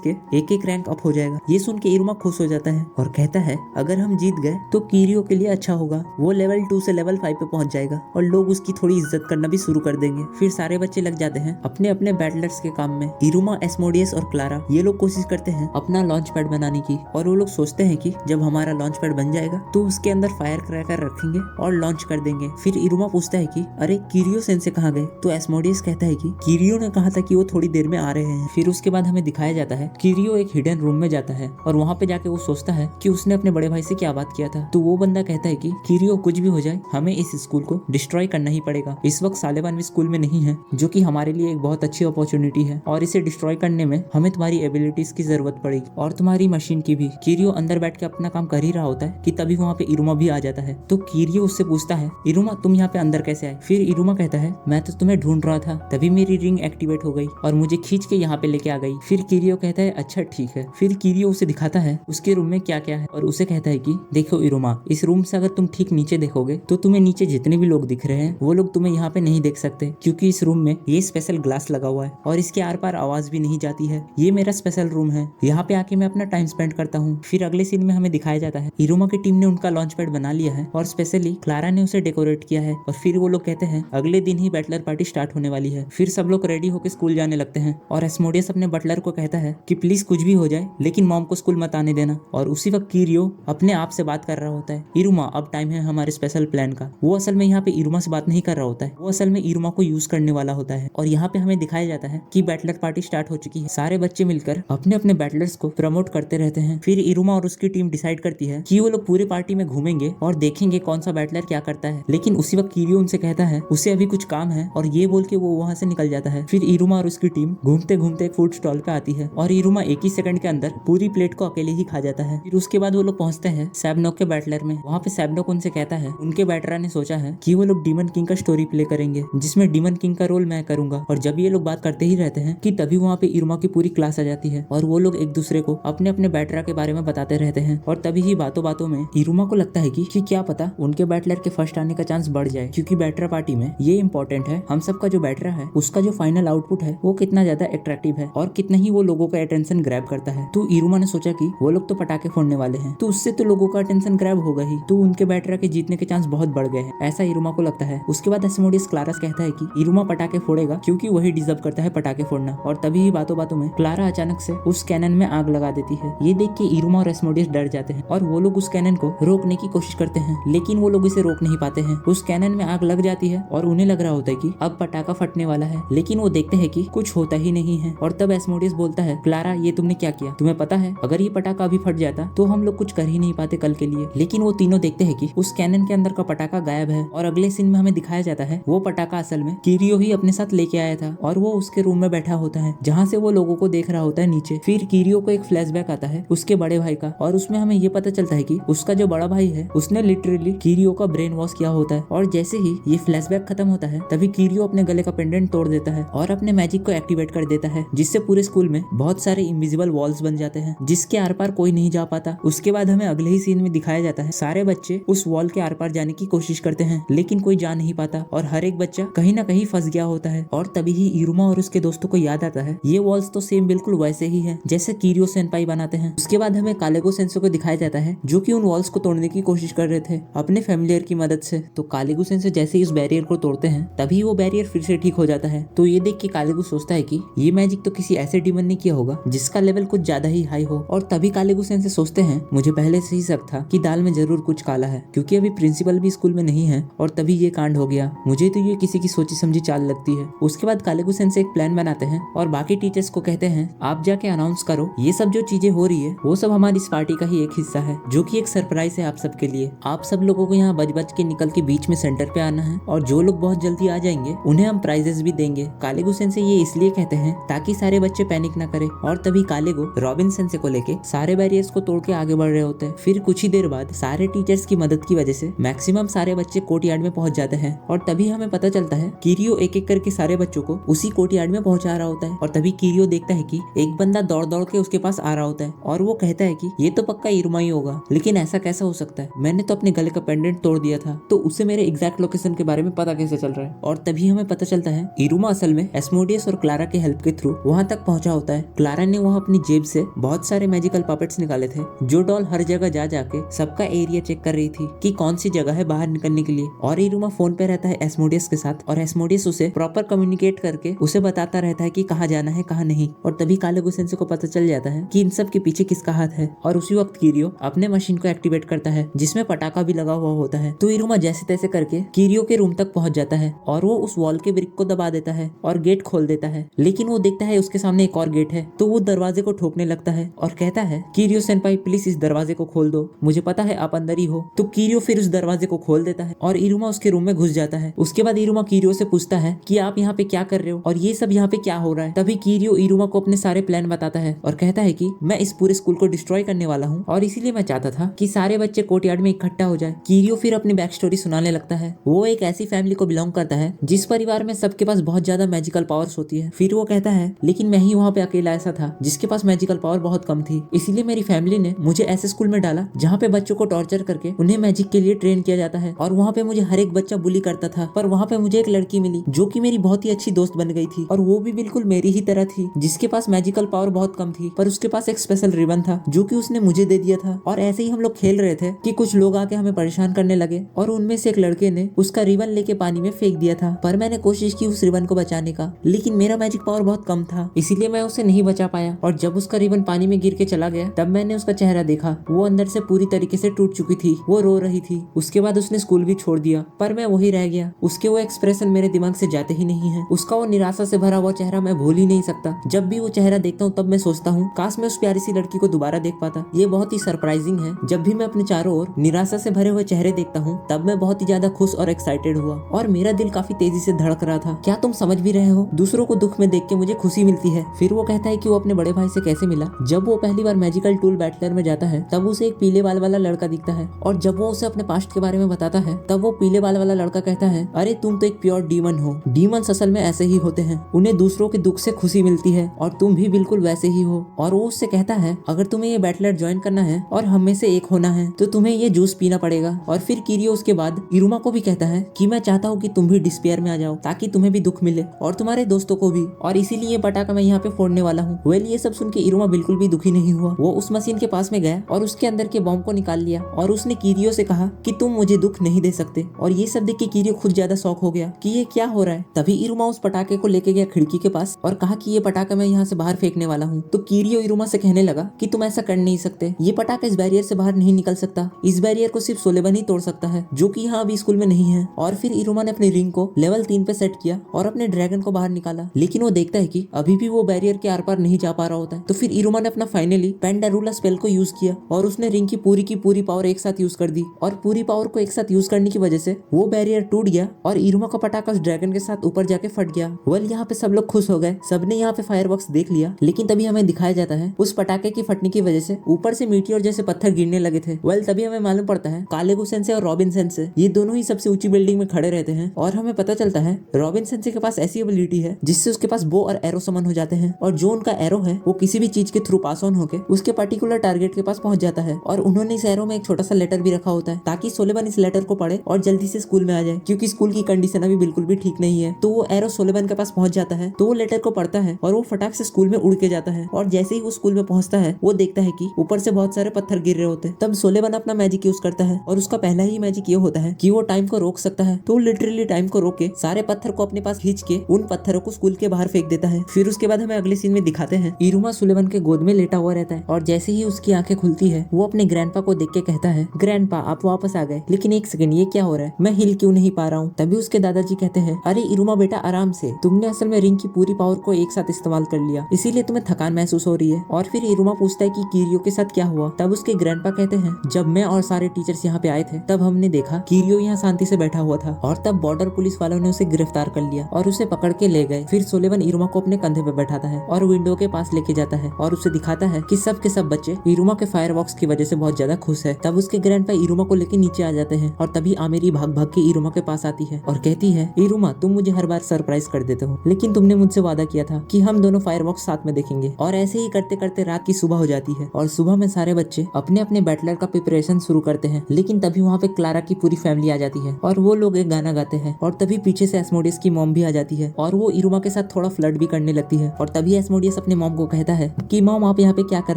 के एक एक रैंक अप हो जाएगा। ये सुन के इरुमा खुश हो जाता है और कहता है अगर हम जीत गए तो किरियो के लिए अच्छा होगा, वो लेवल 2 से लेवल 5 पे पहुंच जाएगा और लोग उसकी थोड़ी इज्जत करना भी शुरू कर देंगे। फिर सारे बच्चे लग जाते हैं अपने अपने बैटलर्स के काम में। इरुमा, एस्मोडियस और क्लारा ये लोग कोशिश करते हैं अपना लॉन्च पैड बनाने की, और वो लोग सोचते हैं कि जब हमारा लॉन्च पैड बन जाएगा तो उसके अंदर फायर क्रैकर रखेंगे और लॉन्च कर देंगे। फिर इरुमा पूछता है कि अरे किरियो सेंसे कहाँ गए। तो एस्मोडियस कहता है कि किरियो ने कहा था कि वो थोड़ी देर में आ रहे हैं। फिर उसके बाद हमें दिखाया जाता है किरियो एक हिडन रूम में जाता है और वहाँ पे जाके वो सोचता है कि उसने अपने बड़े भाई से क्या बात किया था। तो वो बंदा कहता है कि किरियो कुछ भी हो जाए हमें इस स्कूल को डिस्ट्रॉय करना ही पड़ेगा। इस वक्त सालेवान भी स्कूल में नहीं है, जो कि हमारे लिए एक बहुत अच्छी अपॉर्चुनिटी है, और इसे डिस्ट्रॉय करने में हमें तुम्हारी एबिलिटीज की जरूरत पड़ेगी और तुम्हारी मशीन की भी। किरियो अंदर बैठ के अपना काम कर ही रहा होता है कि तभी वहाँ पे इरुमा भी आ जाता है। तो किरियो उससे पूछता है इरुमा तुम यहाँ पे अंदर कैसे आए। फिर इरुमा कहता है मैं तो तुम्हें ढूंढ रहा था, तभी मेरी रिंग एक्टिवेट हो गई और मुझे खींच के यहाँ पे लेके आ गई। फिर किरियो कहता है अच्छा ठीक है। फिर किरियो उसे दिखाता है उसके रूम में क्या क्या है और उसे कहता है कि देखो इरुमा, इस रूम से अगर तुम ठीक नीचे देखोगे तो तुम्हें नीचे जितने भी लोग दिख रहे हैं वो लोग तुम्हें यहाँ पे नहीं देख सकते, क्योंकि इस रूम में ये स्पेशल ग्लास लगा हुआ है और इसके आर पार आवाज भी नहीं जाती है। ये मेरा स्पेशल रूम है, यहाँ पे आके मैं अपना टाइम स्पेंड करता हूँ। फिर अगले सीन में हमें दिखाया जाता है इरुमा की टीम ने उनका लॉन्च पैड बना लिया है और स्पेशली क्लारा ने उसे डेकोरेट किया है। और फिर वो लोग कहते हैं अगले दिन ही बैटलर पार्टी स्टार्ट होने वाली है। फिर सब लोग रेडी होकर स्कूल जाने लगते हैं और एस्मोडियस अपने बटलर को कहता है कि प्लीज कुछ भी हो जाए लेकिन मॉम को स्कूल मत आने देना। और उसी वक्त किरियो अपने आप से बात कर रहा होता है इरुमा अब टाइम है हमारे स्पेशल प्लान का। वो असल में यहाँ पे इरुमा से बात नहीं कर रहा होता है, वो असल में इरुमा को यूज करने वाला होता है। और यहाँ पे हमें दिखाया जाता है कि बैटलर पार्टी स्टार्ट हो चुकी है। सारे बच्चे मिलकर अपने अपने बैटलर्स को प्रमोट करते रहते हैं। फिर इरुमा और उसकी टीम डिसाइड करती है कि वो लोग पूरे पार्टी में घूमेंगे और देखेंगे कौन सा बैटलर क्या करता है। लेकिन उसी वक्त किरियो उनसे कहता है उसे अभी कुछ काम है, और ये बोल के वो वहाँ से निकल जाता है। फिर इरुमा और उसकी टीम घूमते घूमते एक फूड स्टॉल पे आती है और इरुमा एक ही सेकंड के अंदर पूरी प्लेट को अकेले ही खा जाता है। फिर उसके बाद वो लोग पहुंचते हैं सैबनोक के बैटलर में। वहाँ पे सैबनोक उनसे कहता है उनके बैटरा ने सोचा है कि वो लोग डीमन किंग का स्टोरी प्ले करेंगे जिसमें डीमन किंग का रोल मैं करूंगा। और जब ये लोग बात करते ही रहते हैं कि तभी वहाँ पे इरुमा की पूरी क्लास आ जाती है और वो लोग एक दूसरे को अपने अपने बैटरा के बारे में बताते रहते हैं। और तभी ही बातों बातों में इरुमा को लगता है कि क्या पता उनके बैटलर के फर्स्ट आने का चांस बढ़ जाए, क्योंकि बैटरा पार्टी में ये इंपॉर्टेंट है हम सबका जो बैटरा है उसका जो फाइनल आउटपुट है वो कितना ज्यादा अट्रैक्टिव है और कितना ही वो लोगों का अटेंशन ग्रैब करता है। तो इरुमा ने सोचा कि वो लोग तो पटाखे फोड़ने वाले हैं तो उससे तो लोगों का अटेंशन ग्रैब होगा ही, तो उनके बैटरा के जीतने के चांस बहुत बढ़ गए हैं, ऐसा इरुमा को लगता है। उसके बाद एस्मोडियस क्लारस कहता है कि इरुमा पटाखे फोड़ेगा क्योंकि वही डिजर्व करता है पटाखे फोड़ना। और तभी ही बातों बातों में क्लारा अचानक से उस कैनन में आग लगा देती है। ये देख के इरुमा और एस्मोडियस डर जाते हैं और वो लोग उस कैनन को रोकने की कोशिश करते हैं, लेकिन वो लोग इसे रोक नहीं पाते हैं। उस कैनन में आग लग जाती है और उन्हें लग रहा होता है कि अब पटाखा फटने वाला है, लेकिन वो देखते हैं कि कुछ होता ही नहीं है। और तब एस्मोडियस बोलता है क्लारा ये तुमने क्या किया। किया। तुम्हें पता है अगर ये पटाखा अभी फट जाता तो हम लोग कुछ कर ही नहीं पाते कल के लिए। लेकिन वो तीनों देखते हैं कि उस कैनन के अंदर का पटाखा गायब है और अगले सीन में हमें दिखाया जाता है वो पटाखा असल में किरियो ही अपने साथ लेके आया था और वो उसके रूम में बैठा होता है जहाँ से वो लोगों को देख रहा होता है नीचे। फिर किरियो को एक फ्लैशबैक आता है उसके बड़े भाई का और उसमें हमें ये पता चलता है कि उसका जो बड़ा भाई है उसने लिटरली किरियो का ब्रेन वॉश किया होता है। और जैसे ही ये फ्लैशबैक खत्म होता है तभी किरियो अपने गले का पेंडेंट तोड़ देता है और अपने मैजिक को एक्टिवेट कर देता है जिससे पूरे स्कूल में बहुत सारे इनविजिबल वॉल्स बन जाते हैं जिसके आर पार कोई नहीं जा पाता। उसके बाद हमें अगले ही सीन में दिखाया जाता है सारे बच्चे उस वॉल के आर पार जाने की कोशिश करते हैं लेकिन कोई जा नहीं पाता और हर एक बच्चा कहीं ना कहीं फंस गया होता है। और तभी ही इरुमा और उसके दोस्तों को याद आता है ये वॉल्स तो सेम बिल्कुल वैसे ही है जैसे किरियो सेनपाई बनाते हैं। उसके बाद हमें कालेगो सेंसे को दिखाया जाता है जो कि उन वॉल्स को तोड़ने की कोशिश कर रहे थे अपने फैमिलियर की मदद से। तो कालेगो सेंसे जैसे ही उस बैरियर को तोड़ते हैं तभी वो बैरियर फिर से ठीक हो जाता है। तो ये देख के कालेगो सोचता है कि ये मैजिक तो किसी ऐसे डीमन ने किया होगा जिसका लेवल कुछ ज्यादा ही हाई हो। और तभी कालेगो सेंसे सोचते हैं मुझे पहले से ही शक था कि दाल में जरूर कुछ काला है क्योंकि अभी प्रिंसिपल भी स्कूल में नहीं है और तभी ये कांड हो गया। मुझे तो ये किसी की सोची समझी चाल लगती है। उसके बाद कालेगो सेंसे एक प्लान बनाते हैं और बाकी टीचर्स को कहते हैं आप जाके अनाउंस करो ये सब जो चीजें हो रही है वो सब हमारी इस पार्टी का ही एक हिस्सा है जो कि एक सरप्राइज है आप सबके लिए। आप सब लोगों को यहाँ बच बच के निकल के बीच में सेंटर पे आना है और जो लोग बहुत जल्दी आ जाएंगे उन्हें हम प्राइजेस भी देंगे। कालेगो सेंसे ये इसलिए कहते हैं ताकि सारे बच्चे पैनिक ना करें। और तभी कालेगो रॉबिन सेंसे को लेके सारे बैरियर्स को तोड़ के आगे बढ़ रहे होते हैं। फिर कुछ ही देर बाद सारे टीचर्स की मदद की वजह से मैक्सिमम सारे बच्चे कोर्टयार्ड में पहुंच जाते हैं और तभी हमें पता चलता है किरियो एक एक करके सारे बच्चों को उसी कोर्टयार्ड में पहुंचा रहा होता है। और तभी किरियो देखता है कि एक बंदा दौड़ दौड़ के उसके पास आ रहा होता है और वो कहता है कि ये तो पक्का इरुमा ही होगा लेकिन ऐसा कैसा हो सकता है, मैंने तो अपने गले का पेंडेंट तोड़ दिया था तो उसे मेरे एग्जैक्ट लोकेशन के बारे में पता कैसे चल रहा है। और तभी हमें पता चलता है इरुमा असल में एस्मोडियस और क्लारा के हेल्प के थ्रू वहां तक पहुंचा होता है। क्लारा ने वहां अपनी जेब से बहुत सारे मैजिकल पपेट्स निकाले थे जो डॉल हर जगह जा जाके सबका एरिया चेक कर रही थी कि कौन सी जगह है बाहर निकलने के लिए। और इरुमा फोन पे रहता है एस्मोडियस के साथ और एस्मोडियस उसे प्रॉपर कम्युनिकेट करके उसे बताता रहता है कि कहाँ जाना है कहाँ नहीं। और तभी कालेगो सेंसे को पता चल जाता है कि इन सब के पीछे किसका हाथ है। और उसी वक्त किरियो अपने मशीन को एक्टिवेट करता है जिसमें पटाखा भी लगा हुआ होता है। तो इरुमा जैसे तैसे करके किरियो के रूम तक पहुंच जाता है और वो उस वॉल के ब्रिक को दबा देता है और गेट खोल देता है। लेकिन वो देखता है उसके सामने एक और गेट है तो वो दरवाजे को ठोकने लगता है और कहता है किरियो सेनपाई प्लीज इस दरवाजे को खोल दो, मुझे पता है आप अंदर ही हो। तो किरियो फिर उस दरवाजे को खोल देता है और इरुमा उसके रूम में घुस जाता है। उसके बाद इरुमा किरियो से पूछता है कि आप यहाँ पे क्या कर रहे हो और ये सब यहाँ पे क्या हो रहा है। तभी किरियो इरुमा को अपने सारे प्लान बताता है और कहता है कि मैं इस पूरे स्कूल को डिस्ट्रॉय करने वाला हूँ और इसीलिए मैं चाहता था कि सारे बच्चे कोर्टयार्ड में इकट्ठा हो जाए। किरियो फिर अपनी बैक स्टोरी सुनाने लगता है। वो एक ऐसी फैमिली को बिलोंग करता है जिस परिवार में सबके पास बहुत ज्यादा मैजिकल पावर्स होती है। फिर वो कहता है लेकिन मैं ही वहाँ पे अकेला ऐसा था जिसके पास मैजिकल पावर बहुत कम थी, इसीलिए मेरी फैमिली ने मुझे ऐसे स्कूल में डाला जहाँ पे बच्चों को टॉर्चर करके उन्हें मैजिक के लिए ट्रेन किया जाता है। और वहाँ पे मुझे हर एक बच्चा बुली करता था पर वहाँ पे मुझे एक लड़की मिली जो कि मेरी बहुत ही अच्छी दोस्त बन गई थी और वो भी बिल्कुल मेरी ही तरह थी जिसके पास मैजिकल पावर बहुत कम थी पर उसके पास एक स्पेशल रिबन था जो कि उसने मुझे दे दिया था। और ऐसे ही हम लोग खेल रहे थे कि कुछ लोग आके हमें परेशान करने लगे और उनमें से एक लड़के ने उसका रिबन लेके पानी में फेंक दिया था। पर मैंने कोशिश की उस रिबन को बचाने का लेकिन मेरा मैजिक पावर बहुत कम था इसीलिए मैं उसे नहीं बचा पाया। और जब उसका रिबन पानी में गिर के चला गया तब मैंने उसका चेहरा देखा, वो अंदर से पूरी तरीके से टूट चुकी थी, वो रो रही थी। उसके बाद उसने स्कूल भी छोड़ दिया पर मैं वही रह गया। उसके वो एक्सप्रेशन मेरे दिमाग से जाते ही नहीं है। उसका वो निराशा से भरा हुआ चेहरा मैं भूल ही नहीं सकता। जब भी वो चेहरा देखता हूँ तब मैं सोचता हूँ काश मैं उस प्यारी सी लड़की को दोबारा देख पाता। ये बहुत ही सरप्राइजिंग है। जब भी मैं अपने चारों ओर निराशा से भरे हुए चेहरे देखता हूँ तब मैं बहुत ही ज्यादा खुश और एक्साइटेड हुआ और मेरा दिल काफी तेजी से धड़क रहा था। क्या तुम समझ भी रहे हो? दूसरों को दुख में देख के मुझे खुशी मिलती है। फिर वो कहता है कि वो अपने बड़े भाई से कैसे मिला। जब वो पहली बार मैजिकल टूल बैटलर में जाता है तब उसे एक पीले बाल वाला लड़का दिखता है और जब वो उसे अपने पास्ट के बारे में बताता है तब वो पीले बाल वाला लड़का कहता है अरे तुम तो एक प्योर डीमन हो। डीमंस असल में ऐसे ही होते हैं, उन्हें दूसरों के दुख से खुशी मिलती है और तुम भी बिल्कुल वैसे ही हो। और वो उससे कहता है अगर तुम्हें ये बैटलर ज्वाइन करना है और हम में से एक होना है तो तुम्हें ये जूस पीना पड़ेगा। और फिर किरियो उसके बाद इरुमा को भी कहता है कि मैं चाहता हूँ कि तुम भी डिस्पेयर में आ जाओ ताकि तुम्हें भी दुख मिले और तुम्हारे दोस्तों को भी, और इसीलिए ये पटाखा मैं यहाँ पे फोड़ने वाला हूँ। वेल ये सब सुन के इरुमा बिल्कुल भी दुखी नहीं हुआ। वो उस मशीन के पास में गया और उसके अंदर के बॉम्ब को निकाल लिया और उसने किरियो से कहा कि तुम मुझे दुख नहीं दे सकते। और ये सब देख के किरियो खुद ज्यादा शॉक हो गया कि ये क्या हो रहा है। तभी इरुमा उस पटाखे को लेके गया खिड़की के पास और कहा कि ये पटाखा मैं यहाँ से बाहर फेंकने वाला हूँ। तो किरियो इरुमा से कहने लगा कि तुम ऐसा कर नहीं सकते, ये पटाखा इस बैरियर से बाहर नहीं निकल सकता, इस बैरियर को सिर्फ सोलेबन ही तोड़ सकता है जो कि यहाँ अभी स्कूल में नहीं है। और फिर इरुमा ने अपनी रिंग को लेवल 3 पे सेट किया और अपने ड्रैगन को बाहर निकाला, लेकिन वो देखता है कि अभी भी वो बैरियर के आर पार नहीं जा पा रहा होता है। तो फिर इरुमा ने अपना फाइनली पेंडारूला स्पेल को यूज किया और उसने रिंग की पूरी पावर एक साथ यूज कर दी और पूरी पावर को एक साथ यूज करने की वजह से वो बैरियर टूट गया और इरुमा का पटाखा उस ड्रैगन के साथ ऊपर जाके फट गया। वेल यहाँ पे सब लोग खुश हो गए, सबने यहाँ पे फायरवर्क्स देख लिया, लेकिन तभी हमें दिखाया जाता है उस पटाखे की फटने की वजह से ऊपर से मीटियोर जैसे पत्थर गिरने लगे थे। वेल तभी हमें मालूम पड़ता है कालेगो सेंसे और रॉबिन सेंसे ये दोनों ही सबसे ऊंची बिल्डिंग में खड़े रहते हैं और हमें पता चलता है रॉबिन सेंसे के पास ऐसी एबिलिटी है जिससे उसके पास बो और एरो समन हो जाते हैं और जो उनका एरो है वो किसी भी चीज के थ्रू पास ऑन होकर उसके पर्टिकुलर टारगेट के पास पहुंच जाता है। और उन्होंने इस एरो में एक छोटा सा लेटर भी रखा होता है ताकि सोलेबन इस लेटर को पढ़े और जल्दी से स्कूल में आ जाए, क्योंकि स्कूल की कंडीशन अभी बिल्कुल भी ठीक नहीं है। तो वो एरो सोलेबन के पास पहुंच जाता है, तो वो लेटर को पढ़ता है और वो फटाक से स्कूल में उड़ के जाता है। और जैसे ही वो स्कूल में पहुंचता है वो देखता है कि ऊपर से बहुत सारे पत्थर गिर रहे होते हैं। तब सोलेबन अपना मैजिक यूज करता है और उसका पहला ही मैजिक ये होता है कि वो टाइम को रोक सकता है। तो वो लिटरली टाइम को रोक के सारे पत्थर को अपने पास खींच के उन पत्थरों को स्कूल के बाहर फेंक देता है। फिर उसके बाद हमें अगले सीन में दिखाते हैं इरुमा सोलेबन के गोद में लेटा हुआ रहता है और जैसे ही उसकी आंखें खुलती है वो अपने ग्रैंडपा को देख के कहता है, ग्रैंडपा आप वापस आ गए, लेकिन एक सेकंड ये क्या हो रहा है, मैं हिल क्यों नहीं पा रहा हूँ। तभी उसके दादाजी कहते हैं, अरे इरुमा बेटा आराम से, तुमने असल में रिंग की पूरी पावर को एक साथ इस्तेमाल कर लिया, इसीलिए तुम्हें थकान महसूस हो रही है। और फिर इरुमा पूछता है कि किरियो के साथ क्या हुआ। तब उसके ग्रैंडपा कहते हैं, जब मैं और सारे टीचर्स यहाँ पे आए थे तब हमने देखा किरियो यहाँ शांति से बैठा हुआ था और तब बॉर्डर पुलिस वालों ने उसे गिरफ्तार कर लिया और उसे पकड़ के ले गए। फिर सोलेवन इरुमा को अपने कंधे पे बैठाता है और विंडो के पास लेके जाता है और उसे दिखाता है कि सब के सब बच्चे इरुमा के फायरवर्क्स की वजह से बहुत ज्यादा खुश है। तब उसके ग्रैंडपा इरुमा को लेके नीचे आ जाते हैं और तभी आमेरी भाग भाग के इरुमा के पास आती है और कहती है, इरुमा तुम मुझे हर बार सरप्राइज कर देते हो, लेकिन तुमने मुझसे वादा किया था कि हम दोनों फायरवर्क्स साथ में देखेंगे। और ऐसे ही करते करते रात की सुबह हो जाती है और सुबह में सारे बच्चे अपने अपने बैटलर का प्रिपरेशन शुरू करते हैं। लेकिन तभी वहाँ पे क्लारा की पूरी फैमिली आ जाती है और वो लोग एक गाना गाते हैं और तभी पीछे से एस्मोडियस की मॉम भी आ जाती है और वो इरुमा के साथ थोड़ा फ्लर्ट भी करने लगती है। और तभी एस्मोडियस अपने मॉम को कहता है कि मॉम आप यहाँ पे क्या कर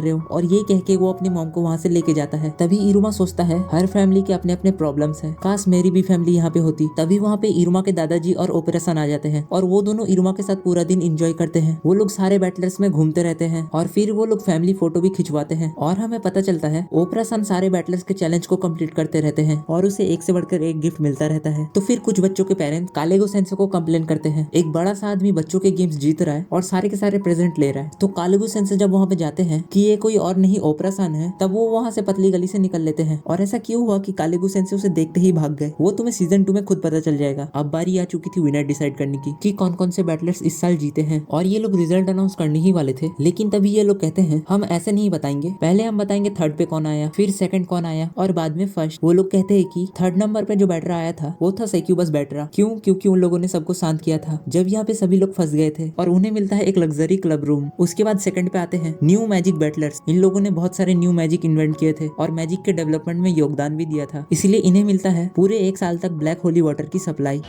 रहे हो, और ये कह के वो अपनी मॉम को वहाँ से लेके जाता है। तभी इरुमा सोचता है हर फैमिली के अपने अपने प्रॉब्लम्स हैं, काश मेरी भी फैमिली यहाँ पे होती। तभी वहाँ पे इरुमा के दादाजी और ओपेरा सन आ जाते हैं और वो दोनों इरुमा के साथ पूरा दिन एंजॉय करते हैं। वो लोग सारे बैटलर्स में घूमते रहते हैं और फिर वो लोग फैमिली फोटो भी खिंचवाते हैं। और हमें पता चलता है ओपेरा सन सारे बैटलर्स के चैलेंज को कंप्लीट करते रहते हैं और उसे एक से बढ़कर एक गिफ्ट मिलता रहता है। तो फिर कुछ बच्चों के पेरेंट्स कालेगो सेंसे को कंप्लेन करते हैं, एक बड़ा सा आदमी बच्चों के गेम्स जीत रहा है और सारे के सारे प्रेजेंट ले रहा है। तो कालेगो सेंसे जब वहाँ पे जाते हैं कि ये कोई और नहीं ओपेरा सन है, तब वो वहाँ से पतली गली से निकल लेते हैं। और ऐसा क्यों हुआ कि कालेगो सेंसे उसे देखते ही भाग गए, वो तुम्हें सीजन 2 में खुद पता चल जाएगा। अब बारी आ चुकी थी विनर डिसाइड करने की कि कौन कौन से बैटलर्स इस साल जीते हैं और ये लोग रिजल्ट अनाउंस करने ही वाले थे। लेकिन तभी ये लोग कहते हैं हम ऐसे नहीं बताएंगे, पहले हम बताएंगे थर्ड पे कौन आया, फिर सेकंड कौन आया और बाद में फर्स्ट। वो लोग कहते हैं कि थर्ड नंबर पे जो बैटरा आया था वो था सेक्यूबस बैटरा। क्यों? क्योंकि उन लोगों ने सबको शांत किया था जब यहाँ पे सभी लोग फंस गए थे और उन्हें मिलता है एक लग्जरी क्लब रूम। उसके बाद सेकंड पे आते हैं न्यू मैजिक बैटलर्स। इन लोगों ने बहुत सारे न्यू मैजिक इन्वेंट किए थे और मैजिक के डेवलपमेंट में योगदान भी दिया था, इसलिए इन्हें मिलता है पूरे 1 साल तक ब्लैक होली वाटर की सप्लाई।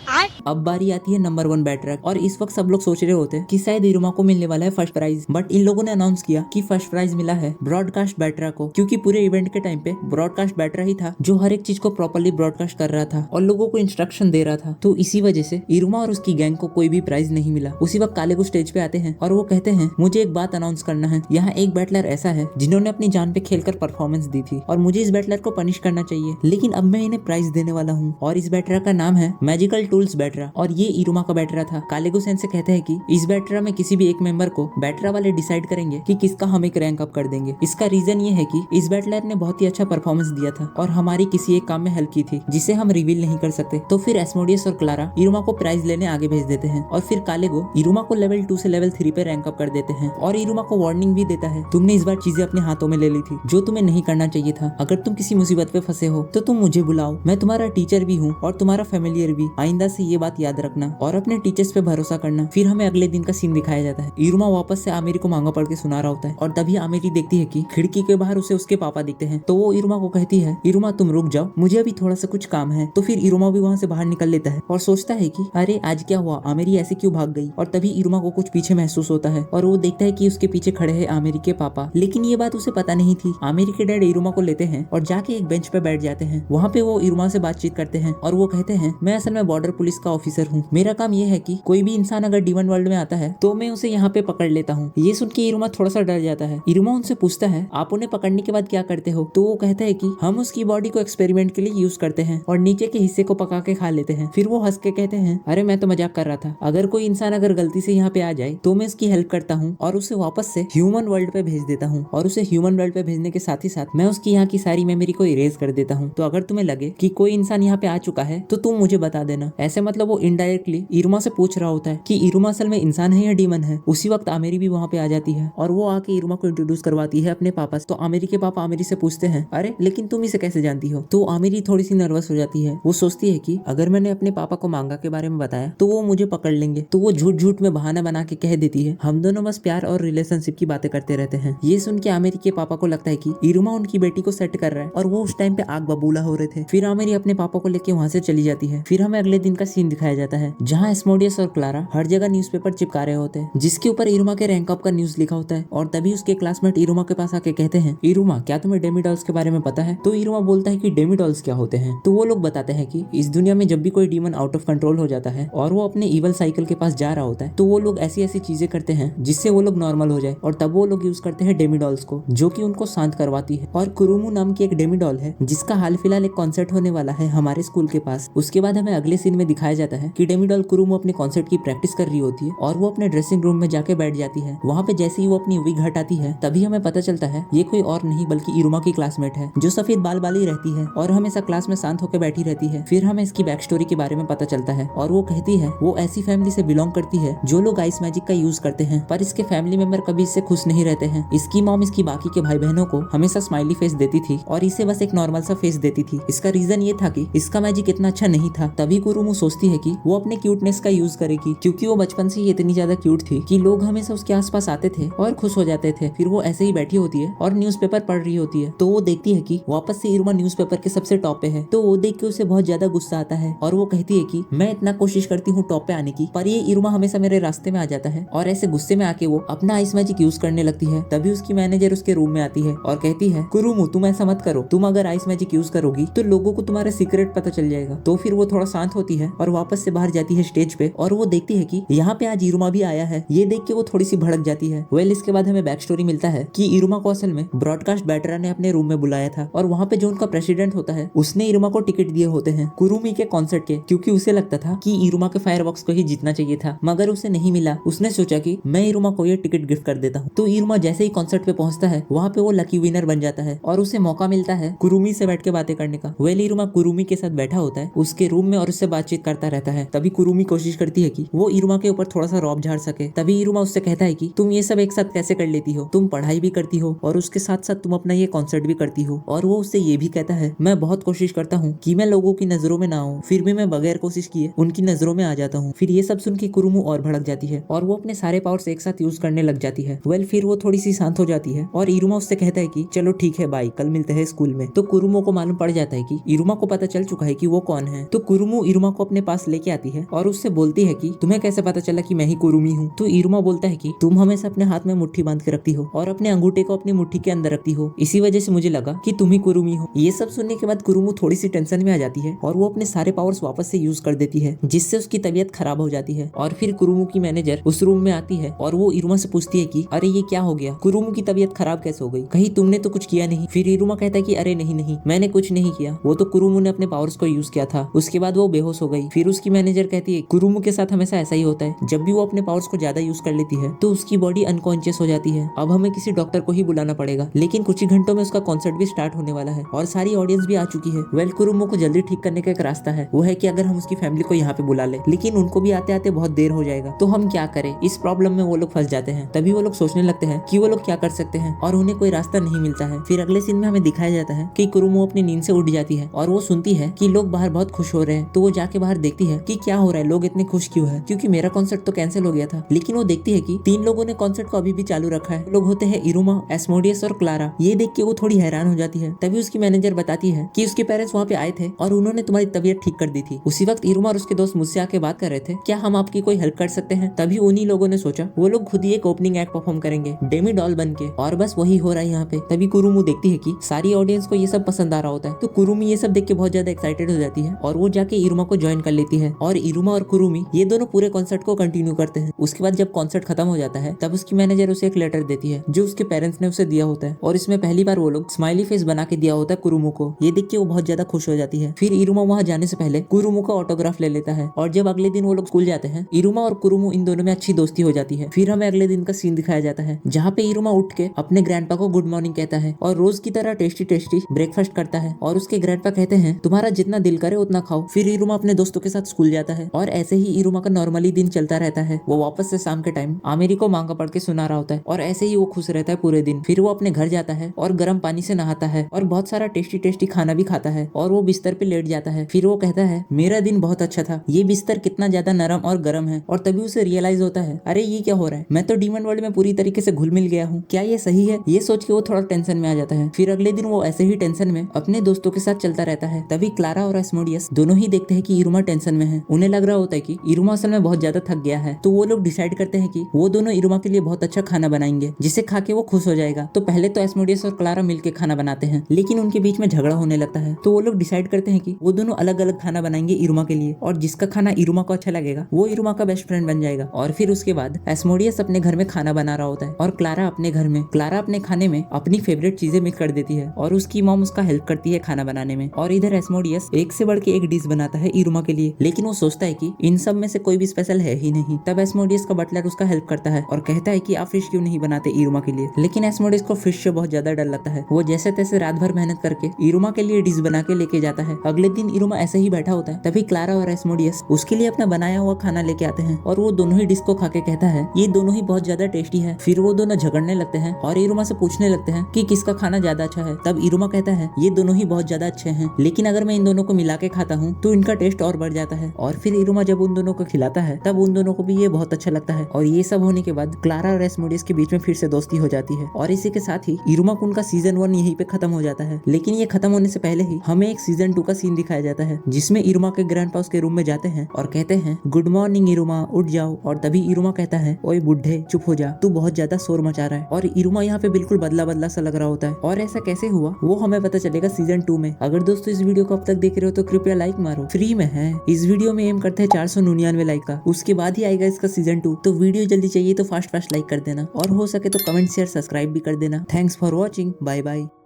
अब बारी आती है नंबर 1 बैटरा और इस वक्त सब लोग सोच रहे होते हैं कि शायद इरुमा को मिलने वाला है फर्स्ट प्राइज, बट इन लोगों ने अनाउंस किया कि फर्स्ट प्राइज मिला है ब्रॉडकास्ट बैटरा को, क्योंकि पूरे इवेंट के टाइम पे ब्रॉडकास्ट बैटरा ही था जो हर एक चीज को प्रॉपर्ली ब्रॉडकास्ट कर रहा था और लोगों को इंस्ट्रक्शन दे रहा था। तो इसी वजह से इरुमा और उसकी गैंग को कोई भी प्राइज नहीं मिला। उसी वक्त कालेगो स्टेज पे आते हैं और वो कहते हैं मुझे एक बात अनाउंस करना है, यहाँ एक बैटलर ऐसा है जिन्होंने अपनी जान पे खेलकर परफॉर्मेंस दी थी और मुझे इस बैटलर को पनिश करना चाहिए, लेकिन अब मैं इन्हें प्राइज देने वाला हूँ। और इस बैटरा का नाम है मैजिकल टूल्स बैटरा और ये इरुमा का बैटरा था। कालेगो सेंसे कहते हैं कि इस बैटरा में किसी भी एक मेंबर को बैटरा वाले डिसाइड करेंगे कि किसका हम एक रैंक अप कर देंगे। इसका रीजन ये है कि इस बैटलर ने बहुत ही अच्छा परफॉर्मेंस दिया था और हमारी किसी एक काम में हेल्प की थी जिसे हम रिवील नहीं कर सकते। तो फिर एस्मोडियस और क्लारा इरुमा को प्राइज लेने आगे भेज देते हैं और फिर कालेगो इरुमा को लेवल 2 से लेवल 3 पे रैंक अप कर देते हैं और इरुमा को वार्निंग भी देता है, तुमने इस बार चीजें अपने हाथों में ले ली थी जो तुम्हें नहीं करना चाहिए था। अगर तुम किसी मुसीबत पे फंसे हो तो तुम मुझे बुलाओ, मैं तुम्हारा टीचर भी हूँ और तुम्हारा फैमिलियर भी। आइंदा से ये बात याद रखना और अपने टीचर्स पे भरोसा करना। फिर हमें अगले दिन का सीन दिखाया जाता है। इरुमा वापस से आमेरी को मांगा पढ़ के सुना रहा होता है और तभी आमेरी देखती है कि खिड़की के बाहर उसे उसके पापा दिखते हैं। तो वो इरुमा को कहती है, इरुमा तुम रुक जाओ, मुझे अभी थोड़ा सा कुछ काम है। तो फिर इरुमा भी वहाँ से बाहर निकल लेता है और सोचता है कि अरे आज क्या हुआ, आमेरी ऐसे क्यों भाग गई। और तभी इरुमा को कुछ पीछे महसूस होता है और वो देखता है कि उसके पीछे खड़े हैं आमेरी के पापा। लेकिन ये बात उसे पता नहीं थी। आमेरी के डैड इरुमा को लेते हैं और जाके एक बेंच पे बैठ जाते हैं। वहाँ पे वो इरुमा से बातचीत करते हैं और वो कहते हैं, मैं असल में बॉर्डर पुलिस का ऑफिसर हूँ, मेरा काम ये है कि कोई भी इंसान अगर डीमन वर्ल्ड में आता है तो मैं उसे यहाँ पे पकड़ लेता हूँ। ये सुन के इरुमा थोड़ा सा डर जाता है। इरुमा उनसे पूछता है, आप उन्हें पकड़ने के बाद क्या करते हो। तो वो कहता है कि हम उसकी बॉडी को एक्सपेरिमेंट के लिए यूज करते हैं और नीचे के हिस्से को पका के खा लेते हैं। फिर वो हंस के कहते हैं, अरे मैं तो मजाक कर रहा था, अगर कोई इंसान अगर गलती से यहाँ पे आ जाए तो मैं उसकी हेल्प करता हूँ और उसे वापस से उसे ह्यूमन वर्ल्ड पे भेज देता हूँ और उसे ह्यूमन वर्ल्ड पे भेजने के साथ ही साथ मैं उसकी यहाँ की सारी मेमोरी को इरेज कर देता हूँ। तो अगर तुम्हें लगे कि कोई इंसान यहाँ पे आ चुका है तो तुम मुझे बता देना। ऐसे मतलब वो इनडायरेक्टली इरुमा से पूछ रहा होता है कि इरुमा असल में इंसान है या डीमन है। उसी वक्त आमेरी भी वहाँ पे आ जाती है और वो आके इरुमा को इंट्रोड्यूस करवाती है अपने पापा से। तो आमेरी के पापा आमेरी से पूछते हैं, अरे लेकिन तुम इसे कैसे जानती हो? तो आमेरी थोड़ी सी नर्वस हो जाती है। वो सोचती है कि अगर मैंने अपने पापा को मांगा के बारे में बताया तो वो मुझे पकड़ लेंगे। तो वो झूठ झूठ में बहाना बना के कह देती है, हम दोनों बस प्यार और रिलेशनशिप की बातें करते रहते हैं। ये सुन के आमेरी के पापा को लगता है कि इरुमा उनकी बेटी को सेट कर रहा है और वो उस टाइम पे आग बबूला हो रहे थे। फिर आमेरी अपने पापा को लेके वहाँ से चली जाती है। फिर हमें अगले दिन का सीन दिखाया जाता है जहाँ एस्मोडियस और क्लारा हर जगह न्यूज़पेपर चिपका रहे होते हैं जिसके ऊपर इरुमा के रैंक अप का न्यूज लिखा होता है। और तभी उसके क्लासमेट इरुमा के पास आके कहते हैं, इरुमा क्या तुम्हें डेमीडॉल्स के बारे में पता है? तो इरुमा बोलता है कि डेमीडॉल्स क्या होते हैं? तो वो लोग बताते हैं कि इस दुनिया में जब भी कोई डीमन आउट ऑफ कंट्रोल हो जाता है और वो अपने इवल साइकिल के पास जा रहा होता है तो वो लोग ऐसी ऐसी चीजें करते हैं जिससे वो लोग नॉर्मल हो जाए और तब वो लोग यूज करते हैं डेमीडॉल्स को जो कि उनको शांत करवाती है। और कुरुमू नाम की एक डेमीडॉल है जिसका हाल फिलहाल एक कॉन्सर्ट होने वाला है हमारे स्कूल के पास। उसके बाद हमें अगले सीन में दिखाया जाता है कि डेमीडॉल कुरुमू अपने कॉन्सर्ट की प्रैक्टिस कर रही होती है और वो अपने ड्रेसिंग रूम में जाके बैठ जाती है। वहाँ पे जैसे ही वो अपनी विग हटाती है तभी हमें पता चलता है ये कोई और नहीं बल्कि इरुमा की क्लासमेट है जो सफेद बाल वाली रहती है और हमेशा क्लास में शांत होकर बैठी रहती है। फिर हमें इसकी बैक स्टोरी के बारे में पता चलता है और वो कहती है वो ऐसी फैमिली से बिलोंग करती है जो लोग आइस मैजिक का यूज करते हैं पर इसके फैमिली मेंबर कभी इससे खुश नहीं रहते हैं। इसकी मॉम इसकी बाकी के भाई बहनों को हमेशा स्माइली फेस देती थी और इसे बस एक नॉर्मल सा फेस देती थी। इसका रीजन ये था कि इसका मैजिक इतना अच्छा नहीं था। तभी कुरुमू सोचती है कि वो अपने क्यूटनेस का यूज करेगी क्योंकि वो बचपन से ही इतनी ज्यादा क्यूट थी कि लोग हमेशा उसके आसपास आते थे और खुश हो जाते थे। फिर वो ऐसे ही बैठी होती है और न्यूज़पेपर पढ़ रही होती है तो वो देखती है कि वापस से इरुमा न्यूज़पेपर के सबसे टॉप पे है। तो वो देख के उसे बहुत ज्यादा गुस्सा आता है और वो कहती है कि मैं इतना कोशिश करती हूँ टॉप पे आने की पर ये इरुमा हमेशा मेरे रास्ते में आ जाता है। और ऐसे गुस्से में आके वो अपना आइस मैजिक यूज करने लगती है। तभी उसकी मैनेजर उसके रूम में आती है और कहती है, कुरुमू तुम ऐसा मत करो, तुम अगर आइस मैजिक यूज करोगी तो लोगों को तुम्हारा सीक्रेट पता चल जाएगा। तो फिर वो थोड़ा शांत होती है और वापस से बाहर जाती है स्टेज पे और वो देखती है कि यहाँ पे आज इरुमा भी आया है। ये देख के वो थोड़ी सी भड़क जाती है। इसके बाद हमें बैक स्टोरी मिलता है कि इरुमा को असल में ब्रॉडकास्ट बैटरा ने अपने रूम में बुलाया था और वहाँ पे जो उनका प्रेसिडेंट होता है उसने इरुमा को टिकट दिए होते हैं कुरुमी के कॉन्सर्ट के, क्योंकि उसे लगता था कि इरुमा के फायरवर्क्स को ही जीतना चाहिए था मगर उसे नहीं मिला। उसने सोचा कि मैं इरुमा को ये टिकट गिफ्ट कर देता हूँ। तो इरुमा जैसे ही कॉन्सर्ट पे पहुंचता है वहाँ पे वो लकी विनर बन जाता है और उसे मौका मिलता है कुरुमी से बैठ के बातें करने का। इरुमा कुरुमी के साथ बैठा होता है उसके रूम में और उससे बातचीत करता रहता है। तभी कुरुमी कोशिश करती है कि वो इरुमा के ऊपर थोड़ा सा रौब झाड़ सके। तभी इरुमा उससे कहता है कि तुम ये सब एक साथ कैसे कर लेती हो, तुम पढ़ाई भी करती हो और उसके साथ साथ तुम अपना ये कॉन्सर्ट भी करती हो। और वो उससे ये भी कहता है, मैं बहुत कोशिश करता हूँ कि मैं लोगों की नजरों में ना आऊँ, फिर भी मैं बगैर कोशिश किए उनकी नजरों में आ जाता हूँ। फिर ये सब सुन के कुरुमू और भड़क जाती है और वो अपने सारे पावर्स एक साथ यूज करने लग जाती है। फिर वो थोड़ी सी शांत हो जाती है और इरुमा उससे कहता है कि चलो ठीक है बाय, कल मिलते हैं स्कूल में। तो कुरुमो को मालूम पड़ जाता है कि इरुमा को पता चल चुका है कि वो कौन है। तो कुरुमो इरुमा को अपने पास लेके आती है और उससे बोलती है कि तुम्हें कैसे पता चला कि मैं ही कुरुमी हूँ। तो इरुमा बोलता है कि तुम हमेशा अपने हाथ में मुट्ठी बांध के रखती हो और अपने अंगूठे को अपनी मुट्ठी के अंदर रखती हो, इसी वजह से मुझे लगा कि तुम ही कुरुमी हो। ये सब सुनने के बाद कुरुमो थोड़ी सी टेंशन में आ जाती है और वो अपने सारे पावर्स वापस से यूज कर देती है जिससे उसकी तबीयत खराब हो जाती है। और फिर कुरुमो की मैनेजर उस रूम में आती है और वो इरुमा से पूछती है कि अरे ये क्या हो गया, कुरुमो की तबीयत खराब कैसे हो गई, कहीं तुमने तो कुछ किया नहीं। फिर इरुमा कहता है कि अरे नहीं मैंने कुछ नहीं किया, वो तो कुरुमो ने अपने पावर्स को यूज किया था। उसके बाद वो बेहोश हो गई। फिर उसकी मैनेजर कहती है कुरुमो के साथ हमेशा ऐसा ही होता है, जब भी वो अपने पावर्स को ज्यादा यूज कर लेती है तो उसकी बॉडी अनकॉन्शियस हो जाती है। अब हमें किसी डॉक्टर को ही बुलाना पड़ेगा। लेकिन कुछ ही घंटों में उसका कॉन्सर्ट भी स्टार्ट होने वाला है और सारी ऑडियंस भी आ चुकी है। कुरुमो को जल्दी ठीक करने का एक रास्ता है, वो है कि अगर हम उसकी फैमिली को यहाँ पे बुला ले, लेकिन उनको भी आते आते बहुत देर हो जाएगा। तो हम क्या करें, इस प्रॉब्लम में वो लोग फंस जाते हैं। तभी वो लोग सोचने लगते हैं कि वो लोग क्या कर सकते हैं और उन्हें कोई रास्ता नहीं मिलता है। फिर अगले सीन में हमें दिखाया जाता है कि कुरुमो अपनी नींद से उठ जाती है और वो सुनती है कि लोग बाहर बहुत खुश हो रहे हैं। तो वो जाके बाहर देखती है कि क्या हो रहा है, लोग इतने खुश क्यों है, क्योंकि मेरा कॉन्सर्ट तो कैंसिल हो गया था। लेकिन वो देखती है कि 3 लोगों ने कॉन्सर्ट को अभी भी चालू रखा है। लोग होते हैं इरुमा, एस्मोडियस और क्लारा। ये देख के वो थोड़ी हैरान हो जाती है। तभी उसकी मैनेजर बताती है कि उसके पेरेंट्स वहाँ पे आए थे और उन्होंने तुम्हारी तबीयत ठीक कर दी थी। उसी वक्त इरुमा और उसके दोस्त मुझसे आके बात कर रहे थे, क्या हम आपकी कोई हेल्प कर सकते हैं। तभी उन्हीं लोगों ने सोचा वो लोग खुद ही एक ओपनिंग एक्ट परफॉर्म करेंगे डेमी डॉल बन के, और बस वही हो रहा है यहाँ पे। तभी कुरुमो देखती है कि सारी ऑडियंस को ये सब पसंद आ रहा होता है। तो कुरुमी ये सब देख के बहुत ज्यादा एक्साइटेड हो जाती है और वो जाके इरुमा को ज्वाइन कर लेती है और इरुमा और कुरुमी ये दोनों पूरे कॉन्सर्ट को कंटिन्यू करते हैं। उसके बाद जब कॉन्सर्ट खत्म हो जाता है तब उसकी मैनेजर उसे एक लेटर देती है जो उसके पेरेंट्स ने उसे दिया होता है और इसमें पहली बार वो लोग स्माइली फेस बना के दिया होता है कुरुमो को। ये देख के वो बहुत ज्यादा खुश हो जाती है। फिर इरुमा वहाँ जाने से पहले कुरुमो का ऑटोग्राफ ले लेता है और जब अगले दिन वो लोग स्कूल जाते हैं, इरुमा और कुरुमो इन दोनों में अच्छी दोस्ती हो जाती है। फिर हमें अगले दिन का सीन दिखाया जाता है जहाँ पे इरुमा उठ के अपने ग्रैंडपा को गुड मॉर्निंग कहता है और रोज की तरह टेस्टी टेस्टी ब्रेकफास्ट करता है और उसके ग्रैंडपा कहते हैं तुम्हारा जितना दिल करे उतना खाओ। फिर इरुमा अपने दोस्तों के साथ स्कूल जाता है और ऐसे ही इरुमा का नॉर्मली दिन चलता रहता है। वो वापस से शाम के टाइम आमिरी को मांगा पढ़ के सुना रहा होता है और ऐसे ही वो खुश रहता है पूरे दिन। फिर वो अपने घर जाता है और गर्म पानी से नहाता है और बहुत सारा टेस्टी टेस्टी खाना भी खाता है और वो बिस्तर पे लेट जाता है। फिर वो कहता है मेरा दिन बहुत अच्छा था, ये बिस्तर कितना ज्यादा नरम और गर्म है। और तभी उसे रियलाइज होता है अरे ये क्या हो रहा है, मैं तो डीमन वर्ल्ड में पूरी तरीके से घुल मिल गया हूँ, क्या ये सही है? ये सोच के वो थोड़ा टेंशन में आ जाता है। फिर अगले दिन वो ऐसे ही टेंशन में अपने दोस्तों के साथ चलता रहता है। तभी क्लारा और एस्मोडियस दोनों ही देखते हैं कि इरुमा टेंशन में है। उन्हें लग रहा होता है कि इरुमा असल में बहुत ज्यादा थक गया है। तो वो लोग डिसाइड करते हैं कि वो दोनों इरुमा के लिए बहुत अच्छा खाना बनाएंगे जिसे खा के वो खुश हो जाएगा। तो पहले तो एस्मोडियस और क्लारा मिलकर खाना बनाते हैं लेकिन उनके बीच में झगड़ा होने लगता है। तो वो लोग डिसाइड करते हैं कि वो दोनों अलग अलग खाना बनाएंगे इरुमा के लिए और जिसका खाना इरुमा को अच्छा लगेगा वो इरुमा का बेस्ट फ्रेंड बन जाएगा। और फिर उसके बाद एस्मोडियस अपने घर में खाना बना रहा होता है और क्लारा अपने घर में। क्लारा अपने खाने में अपनी फेवरेट चीजें मिक्स कर देती है और उसकी मॉम उसका हेल्प करती है खाना बनाने में। और इधर एस्मोडियस एक से बढ़ के एक डिश बनाता है इरुमा के लिए, लेकिन वो सोचता है कि इन सब में से कोई भी स्पेशल है ही नहीं। तब एस्मोडियस का बटलर उसका हेल्प करता है और कहता है कि आप फिश क्यों नहीं बनाते इरुमा के लिए। लेकिन एस्मोडियस को फिश से बहुत ज्यादा डर लगता है। वो जैसे तैसे रात भर मेहनत करके इरुमा के लिए डिश बना के लेके जाता है। अगले दिन इरुमा ऐसे ही बैठा होता है। तभी क्लारा और एस्मोडियस उसके लिए अपना बनाया हुआ खाना लेके आते हैं और वो दोनों ही डिश को खा के कहता है ये दोनों ही बहुत ज्यादा टेस्टी है। फिर वो दोनों झगड़ने लगते हैं और इरुमा से पूछने लगते हैं कि किसका खाना ज्यादा अच्छा है। तब इरुमा कहता है ये दोनों ही बहुत ज्यादा अच्छे हैं, लेकिन अगर मैं इन दोनों को मिला के खाता हूँ तो इनका टेस्ट और बढ़ जाता है। और फिर इरुमा जब उन दोनों को खिलाता है तब उन दोनों को भी ये बहुत अच्छा लगता है। और ये सब होने के बाद क्लारा और एस्मोडियस के बीच में फिर से दोस्ती हो जाती है और इसी के साथ ही इरुमा कुन का सीजन 1 यहीं पे खत्म हो जाता है। लेकिन ये खत्म होने से पहले ही हमें एक सीजन 2 का सीन दिखाया जाता है जिसमें इरुमा के ग्रैंडपा उसके रूम में जाते हैं और कहते हैं गुड मॉर्निंग इरुमा, उठ जाओ। और तभी इरुमा कहता है ओए बुढ़े चुप हो जा, तू बहुत ज्यादा शोर मचा रहा है। और इरुमा यहाँ पे बिल्कुल बदला बदला सा लग रहा होता है और ऐसा कैसे हुआ वो हमें पता चलेगा सीजन 2 में। अगर दोस्तों इस वीडियो को अब तक देख रहे हो तो कृपया लाइक मारो, फ्री में है। इस वीडियो में एम करते हैं 499 लाइक का, उसके बाद ही आएगा इसका सीजन 2। तो वीडियो जल्दी चाहिए तो फास्ट लाइक कर देना और हो सके तो कमेंट शेयर सब्सक्राइब भी कर देना। Thanks for watching, bye bye.